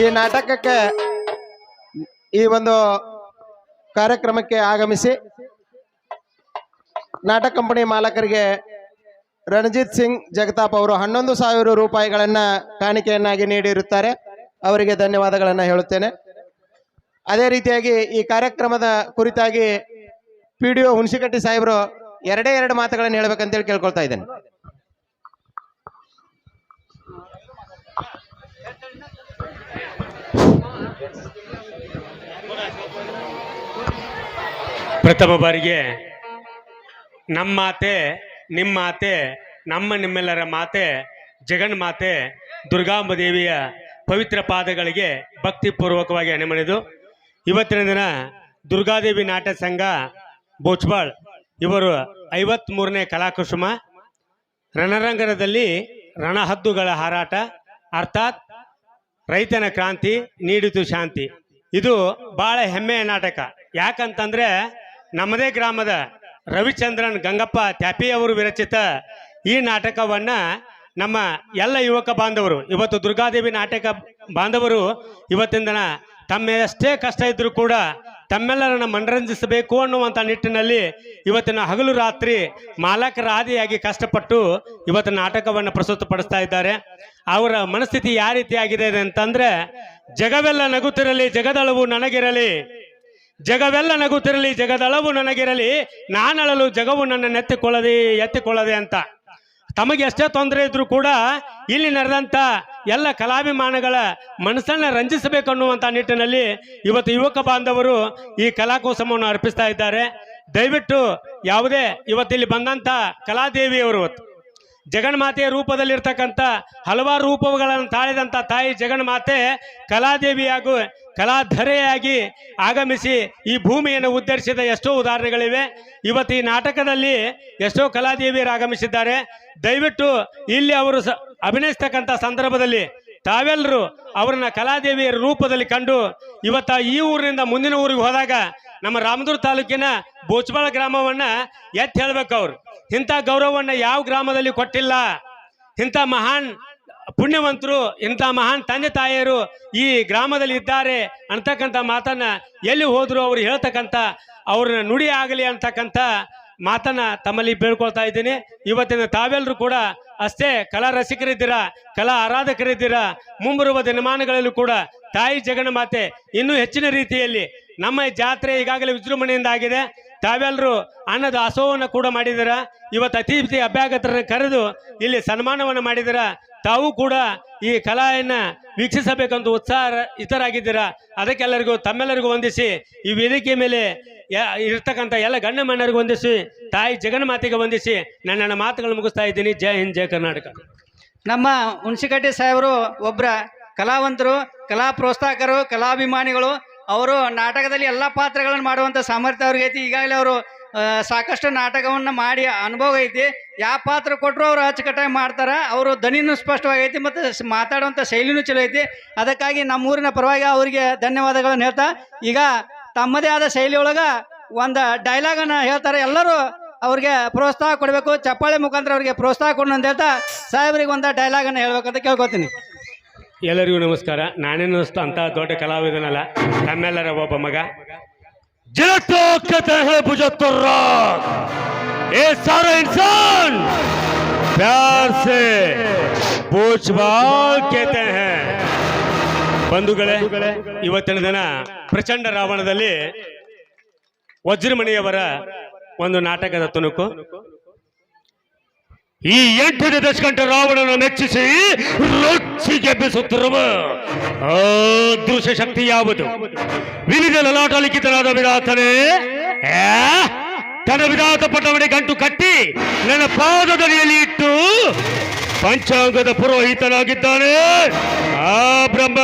ಈ ನಾಟಕಕ್ಕೆ ಈ ಒಂದು ಕಾರ್ಯಕ್ರಮಕ್ಕೆ ಆಗಮಿಸಿ ನಾಟಕ ಕಂಪನಿ ಮಾಲಕರಿಗೆ ರಣಜಿತ್ ಸಿಂಗ್ ಜಗತಾಪ್ ಅವರು 11,000 ರೂಪಾಯಿಗಳನ್ನ ಕಾಣಿಕೆಯನ್ನಾಗಿ ನೀಡಿರುತ್ತಾರೆ. ಅವರಿಗೆ ಧನ್ಯವಾದಗಳನ್ನು ಹೇಳುತ್ತೇನೆ. ಅದೇ ರೀತಿಯಾಗಿ ಈ ಕಾರ್ಯಕ್ರಮದ ಕುರಿತಾಗಿ PDO ಹುಣಸಿಕಟ್ಟಿ ಸಾಹೇಬರು ಎರಡು ಮಾತುಗಳನ್ನು ಹೇಳ್ಬೇಕಂತೇಳಿ ಕೇಳ್ಕೊಳ್ತಾ ಇದ್ದೇನೆ. ಪ್ರಥಮ ಬಾರಿಗೆ ನಮ್ಮ ಮಾತೆ, ನಿಮ್ಮ ಮಾತೆ, ನಿಮ್ಮೆಲ್ಲರ ಮಾತೆ, ಜಗನ್ಮಾತೆ ದುರ್ಗಾಂಬ ದೇವಿಯ ಪವಿತ್ರ ಪಾದಗಳಿಗೆ ಭಕ್ತಿಪೂರ್ವಕವಾಗಿ ಅಣಿಮಣಿದು ಇವತ್ತಿನ ದಿನ ದುರ್ಗಾದೇವಿ ನಾಟ್ಯ ಸಂಘ ಬೋಚ್ಬಾಳ್ ಇವರು 53ನೇ ಕಲಾಕುಸುಮ ರಣರಂಗದಲ್ಲಿ ರಣಹದ್ದುಗಳ ಹಾರಾಟ ಅರ್ಥಾತ್ ರೈತನ ಕ್ರಾಂತಿ ನೀಡಿತು ಶಾಂತಿ. ಇದು ಬಹಳ ಹೆಮ್ಮೆಯ ನಾಟಕ. ಯಾಕಂತಂದ್ರೆ ನಮ್ಮದೇ ಗ್ರಾಮದ ರವಿಚಂದ್ರನ್ ಗಂಗಪ್ಪ ತ್ಯಾಪಿ ಅವರು ವಿರಚಿತ ಈ ನಾಟಕವನ್ನ ನಮ್ಮ ಎಲ್ಲ ಯುವಕ ಬಾಂಧವರು, ಇವತ್ತು ದುರ್ಗಾದೇವಿ ನಾಟಕ ಬಾಂಧವರು ಇವತ್ತಿನ ದಿನ ತಮ್ಮ ಎಷ್ಟೇ ಕಷ್ಟ ಇದ್ರೂ ಕೂಡ ತಮ್ಮೆಲ್ಲರನ್ನ ಮನರಂಜಿಸಬೇಕು ಅನ್ನುವಂಥ ನಿಟ್ಟಿನಲ್ಲಿ ಇವತ್ತಿನ ಹಗಲು ರಾತ್ರಿ ಮಾಲಕರ ಆದಿಯಾಗಿ ಕಷ್ಟಪಟ್ಟು ಇವತ್ತು ನಾಟಕವನ್ನು ಪ್ರಸ್ತುತಪಡಿಸ್ತಾ ಇದ್ದಾರೆ. ಅವರ ಮನಸ್ಥಿತಿ ಯಾವ ರೀತಿ ಆಗಿದೆ ಅಂತಂದ್ರೆ, ಜಗವೆಲ್ಲ ನಗುತ್ತಿರಲಿ ಜಗದಳವು ನನಗಿರಲಿ, ಜಗವೆಲ್ಲ ನಗುತ್ತಿರಲಿ ಜಗದಳವು ನನಗಿರಲಿ, ನಾನಳಲು ಜಗವು ನನ್ನ ಎತ್ತಿಕೊಳ್ಳದೆ ಅಂತ. ತಮಗೆ ಎಷ್ಟೇ ತೊಂದರೆ ಇದ್ರೂ ಕೂಡ ಇಲ್ಲಿ ನಡೆದಂಥ ಎಲ್ಲ ಕಲಾಭಿಮಾನಗಳ ಮನಸ್ಸನ್ನು ರಂಜಿಸಬೇಕು ಅನ್ನುವಂಥ ನಿಟ್ಟಿನಲ್ಲಿ ಇವತ್ತು ಯುವಕ ಬಾಂಧವರು ಈ ಕಲಾಕೋತ್ಸವವನ್ನು ಅರ್ಪಿಸ್ತಾ ಇದ್ದಾರೆ. ದಯವಿಟ್ಟು ಯಾವುದೇ ಇವತ್ತಿಲ್ಲಿ ಬಂದಂಥ ಕಲಾದೇವಿಯವರು ಜಗನ್ಮಾತೆಯ ರೂಪದಲ್ಲಿರ್ತಕ್ಕಂಥ ಹಲವಾರು ರೂಪಗಳನ್ನು ತಾಳಿದಂಥ ತಾಯಿ ಜಗನ್ಮಾತೆ ಕಲಾದೇವಿಯಾಗೂ ಕಲಾಧರೆಯಾಗಿ ಆಗಮಿಸಿ ಈ ಭೂಮಿಯನ್ನು ಉದ್ಧರಿಸಿದ ಎಷ್ಟೋ ಉದಾಹರಣೆಗಳಿವೆ. ಇವತ್ತು ಈ ನಾಟಕದಲ್ಲಿ ಎಷ್ಟೋ ಕಲಾದೇವಿಯರು ಆಗಮಿಸಿದ್ದಾರೆ. ದಯವಿಟ್ಟು ಇಲ್ಲಿ ಅವರು ಅಭಿನಯಿಸ್ತಕ್ಕಂಥ ಸಂದರ್ಭದಲ್ಲಿ ತಾವೆಲ್ಲರೂ ಅವರನ್ನ ಕಲಾದೇವಿಯರ ರೂಪದಲ್ಲಿ ಕಂಡು ಇವತ್ತ ಈ ಊರಿನಿಂದ ಮುಂದಿನ ಊರಿಗೆ ಹೋದಾಗ ನಮ್ಮ ರಾಮದುರ್ಗ ತಾಲೂಕಿನ ಬೋಚಬಾಳ ಗ್ರಾಮವನ್ನ ಎತ್ತಿ ಹೇಳ್ಬೇಕು. ಅವ್ರು ಇಂಥ ಗೌರವವನ್ನ ಯಾವ ಗ್ರಾಮದಲ್ಲಿ ಕೊಟ್ಟಿಲ್ಲ. ಇಂಥ ಮಹಾನ್ ಪುಣ್ಯವಂತರು, ಇಂಥ ಮಹಾನ್ ತಂದೆ ತಾಯಿಯರು ಈ ಗ್ರಾಮದಲ್ಲಿ ಇದ್ದಾರೆ ಅಂತಕ್ಕಂಥ ಮಾತನ್ನ ಎಲ್ಲಿ ಹೋದ್ರು ಅವ್ರು ಹೇಳ್ತಕ್ಕಂಥ ಅವ್ರನ್ನ ನುಡಿ ಆಗಲಿ ಅಂತಕ್ಕಂಥ ಮಾತನ್ನ ತಮ್ಮಲ್ಲಿ ಬೇಡ್ಕೊಳ್ತಾ ಇದ್ದೀನಿ. ಇವತ್ತಿನ ತಾವೆಲ್ಲರೂ ಕೂಡ ಅಷ್ಟೇ ಕಲಾ ರಸಿಕರಿದ್ದೀರಾ, ಕಲಾ ಆರಾಧಕರಿದ್ದೀರಾ. ಮುಂಬರುವ ದಿನಮಾನಗಳಲ್ಲೂ ಕೂಡ ತಾಯಿ ಜಗನ್ಮಾತೆ ಇನ್ನೂ ಹೆಚ್ಚಿನ ರೀತಿಯಲ್ಲಿ ನಮ್ಮ ಜಾತ್ರೆ ಈಗಾಗಲೇ ವಿಜೃಂಭಣೆಯಿಂದ ಆಗಿದೆ. ತಾವೆಲ್ಲರೂ ಅನ್ನದ ಆಸೋವನ್ನು ಕೂಡ ಮಾಡಿದ್ದೀರಾ. ಇವತ್ತು ಅತಿಥಿ ಅಭ್ಯಾಗತರನ್ನು ಕರೆದು ಇಲ್ಲಿ ಸನ್ಮಾನವನ್ನು ಮಾಡಿದ್ದೀರಾ. ತಾವು ಕೂಡ ಈ ಕಲೆಯನ್ನ ವೀಕ್ಷಿಸಬೇಕಂತ ಇತರಾಗಿದ್ದೀರಾ. ಅದಕ್ಕೆಲ್ಲರಿಗೂ ತಮ್ಮೆಲ್ಲರಿಗೂ ವಂದಿಸಿ ಈ ವೇದಿಕೆ ಮೇಲೆ ಇರ್ತಕ್ಕಂಥ ಎಲ್ಲ ಗಣ್ಯಮಾನ್ಯರಿಗೂ ವಂದಿಸಿ ತಾಯಿ ಜಗನ್ಮಾತೆಗೆ ವಂದಿಸಿ ನನ್ನ ಮಾತುಗಳನ್ನು ಮುಗಿಸ್ತಾ ಇದ್ದೀನಿ. ಜೈ ಹಿಂದ್, ಜೈ ಕರ್ನಾಟಕ. ನಮ್ಮ ಹುಣಸಿಕಟ್ಟಿ ಸಾಹೇಬರು ಒಬ್ಬರ ಕಲಾವಂತರು, ಕಲಾ ಪ್ರೋತ್ಸಾಹಕರು, ಕಲಾಭಿಮಾನಿಗಳು. ಅವರು ನಾಟಕದಲ್ಲಿ ಎಲ್ಲ ಪಾತ್ರಗಳನ್ನು ಮಾಡುವಂಥ ಸಾಮರ್ಥ್ಯ ಅವ್ರಿಗೆ ಐತಿ. ಈಗಾಗಲೇ ಅವರು ಸಾಕಷ್ಟು ನಾಟಕವನ್ನು ಮಾಡಿ ಅನುಭವ ಐತಿ. ಯಾವ ಪಾತ್ರ ಕೊಟ್ಟರು ಅವರು ಅಚ್ಚುಕಟ್ಟಾಗಿ ಮಾಡ್ತಾರೆ. ಅವರು ಧ್ವನಿನೂ ಸ್ಪಷ್ಟವಾಗೈತಿ ಮತ್ತು ಮಾತಾಡುವಂಥ ಶೈಲಿನೂ ಚಲೋ ಐತಿ. ಅದಕ್ಕಾಗಿ ನಮ್ಮೂರಿನ ಪರವಾಗಿ ಅವರಿಗೆ ಧನ್ಯವಾದಗಳನ್ನು ಹೇಳ್ತಾ, ಈಗ ತಮ್ಮದೇ ಆದ ಶೈಲಿಯೊಳಗೆ ಒಂದು ಡೈಲಾಗನ್ನು ಹೇಳ್ತಾರೆ. ಎಲ್ಲರೂ ಅವ್ರಿಗೆ ಪ್ರೋತ್ಸಾಹ ಕೊಡಬೇಕು, ಚಪ್ಪಾಳೆ ಮುಖಾಂತರ ಅವ್ರಿಗೆ ಪ್ರೋತ್ಸಾಹ ಕೊಡು ಅಂತ ಹೇಳ್ತಾ ಸಾಹೇಬ್ರಿಗೆ ಒಂದು ಡೈಲಾಗನ್ನು ಹೇಳ್ಬೇಕಂತ ಕೇಳ್ಕೊತೀನಿ. ಎಲ್ಲರಿಗೂ ನಮಸ್ಕಾರ. ನಾನೇನು ಅಂತ ದೊಡ್ಡ ಕಲಾವಿದನಲ್ಲ, ನಮ್ಮೆಲ್ಲರ ಒಬ್ಬ ಮಗ. जिसको कहते हैं बुजतुर्रात, ये सारे इंसान प्यार से बोझबाल कहते हैं. ಬಂಧುಗಳೇ, ಇವತ್ತಿನ ದಿನ ಪ್ರಚಂಡ ರಾವಣದಲ್ಲಿ ವಜ್ರಮಣಿಯವರ ಒಂದು ನಾಟಕದ ತುಣುಕು. ಈ 8ನೇ ದಶಕಂಠ ರಾವಣನ ಮೆಚ್ಚಿಸಿ ರೊಚ್ಚಿಗೆಬ್ಬಿಸುತ್ತಿರುವ ಅದೃಶ್ಯ ಶಕ್ತಿ ಯಾವುದು? ವಿವಿಧ ಲಲಾಟ ಲಿಖಿತನಾದ ವಿಧಾತನೇ, ತನ್ನ ವಿಧಾತ ಪಟವಣೆ ಗಂಟು ಕಟ್ಟಿ ನನ್ನ ಪಾದದಡಿಯಲ್ಲಿ ಇಟ್ಟು ಪಂಚಾಂಗದ ಪುರೋಹಿತನಾಗಿದ್ದಾನೆ ಆ ಬ್ರಹ್ಮ.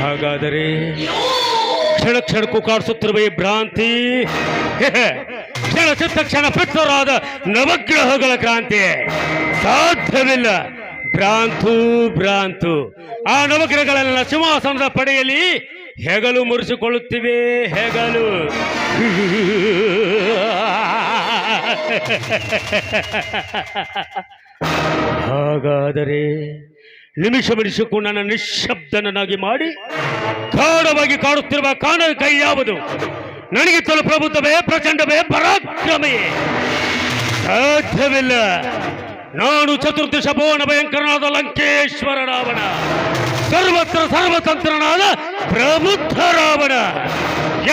ಹಾಗಾದರೆ ಕ್ಷಣ ಕ್ಷಣಕ್ಕೂ ಕಾಡಿಸುತ್ತಿರುವ ಈ ಭ್ರಾಂತಿ ಕ್ಷಣ ಚಿತ್ತ ಕ್ಷಣ ಪಿತ್ತರಾದ ನವಗ್ರಹಗಳ ಕ್ರಾಂತಿ ಸಾಧ್ಯವಿಲ್ಲ. ಭ್ರಾಂತು ಭ್ರಾಂತು ಆ ನವಗ್ರಹಗಳೆಲ್ಲ ಸಿಂಹಾಸನದ ಪಡೆಯಲ್ಲಿ ಹೆಗಲು ಮುರಿಸಿಕೊಳ್ಳುತ್ತಿವೆ. ಹೆಗಲು ಹಾಗಾದರೆ ನಿಮಿಷಕ್ಕೂ ನನ್ನ ನಿಶ್ಶಬ್ದನನ್ನಾಗಿ ಮಾಡಿ ಗಾಢವಾಗಿ ಕಾಡುತ್ತಿರುವ ಕಾಣದ ಕೈ ಯಾವುದು? ನನಗಿತ್ತಲು ಪ್ರಬುದ್ಧವೇ, ಪ್ರಚಂಡವೇ, ಪರಾಕ್ರಮೆಯೇ? ಸಾಧ್ಯವಿಲ್ಲ. ನಾನು ಚತುರ್ದಶ ಭುವನ ಭಯಂಕರನಾದ ಲಂಕೇಶ್ವರ ರಾವಣ, ಸರ್ವತ್ರ ಸರ್ವತಂತ್ರನಾದ ಪ್ರಬುದ್ಧ ರಾವಣ,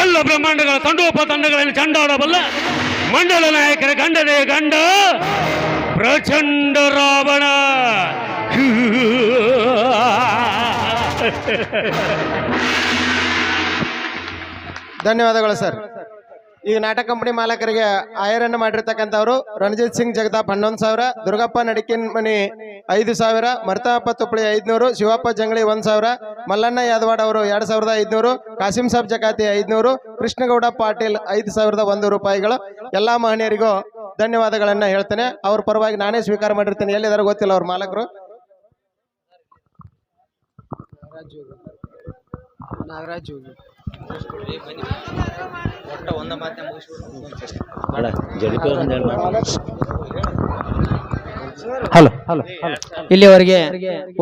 ಎಲ್ಲ ಬ್ರಹ್ಮಾಂಡಗಳ ತಂಡೋಪತಂಡಗಳಲ್ಲಿ ಚಂಡಾಡಬಲ್ಲ ಮಂಡಲ ನಾಯಕರ ಗಂಡನೇ ಗಂಡ ಪ್ರಚಂಡ ರಾವಣ. ಧನ್ಯವಾದಗಳು ಸರ್. ಈ ನಾಟಕ ಕಂಪನಿ ಮಾಲಕರಿಗೆ ಆಯರನ್ನು ಮಾಡಿರ್ತಕ್ಕಂಥವ್ರು ರಣಜಿತ್ ಸಿಂಗ್ ಜಗದಾಪ್ 11,000, ದುರ್ಗಪ್ಪ ನಡಿಕಿನ್ ಮನಿ 5,000, ಮರ್ತಪ್ಪ ತುಪ್ಪಳಿ 500, ಶಿವಪ್ಪ ಜಂಗಳಿ 1,000, ಮಲ್ಲಣ್ಣ ಯಾದವಾಡ್ ಅವರು 2,500, ಕಾಸಿಂ ಸಾಬ್ ಜಕಾತಿ 500, ಕೃಷ್ಣಗೌಡ ಪಾಟೀಲ್ 5,001 ರೂಪಾಯಿಗಳು. ಎಲ್ಲ ಮಹನೀಯರಿಗೂ ಧನ್ಯವಾದಗಳನ್ನ ಹೇಳ್ತೇನೆ. ಅವ್ರ ಪರವಾಗಿ ನಾನೇ ಸ್ವೀಕಾರ ಮಾಡಿರ್ತೇನೆ. ಎಲ್ಲಿದಾರ ಗೊತ್ತಿಲ್ಲ ಅವ್ರ ಮಾಲಕರು. ನಾಗರಾಜ್ ಹಲೋ ಇಲ್ಲಿವರೆಗೆ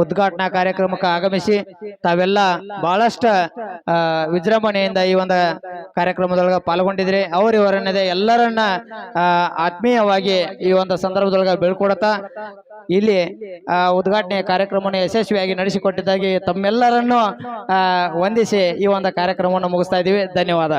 ಉದ್ಘಾಟನಾ ಕಾರ್ಯಕ್ರಮಕ್ಕೆ ಆಗಮಿಸಿ ತಾವೆಲ್ಲ ಬಹಳಷ್ಟು ವಿಜೃಂಭಣೆಯಿಂದ ಈ ಒಂದು ಕಾರ್ಯಕ್ರಮದೊಳಗೆ ಪಾಲ್ಗೊಂಡಿದ್ರಿ. ಇವರನ್ನದೇ ಎಲ್ಲರನ್ನ ಆತ್ಮೀಯವಾಗಿ ಈ ಒಂದು ಸಂದರ್ಭದೊಳಗೆ ಬೀಳ್ಕೊಡತಾ ಇಲ್ಲಿ ಉದ್ಘಾಟನೆ ಕಾರ್ಯಕ್ರಮವನ್ನು ಯಶಸ್ವಿಯಾಗಿ ನಡೆಸಿಕೊಟ್ಟಿದ್ದಾಗಿ ತಮ್ಮೆಲ್ಲರನ್ನು ವಂದಿಸಿ ಈ ಒಂದು ಕಾರ್ಯಕ್ರಮವನ್ನು ಮುಗಿಸ್ತಾ ಇದ್ದೀವಿ. ಧನ್ಯವಾದ.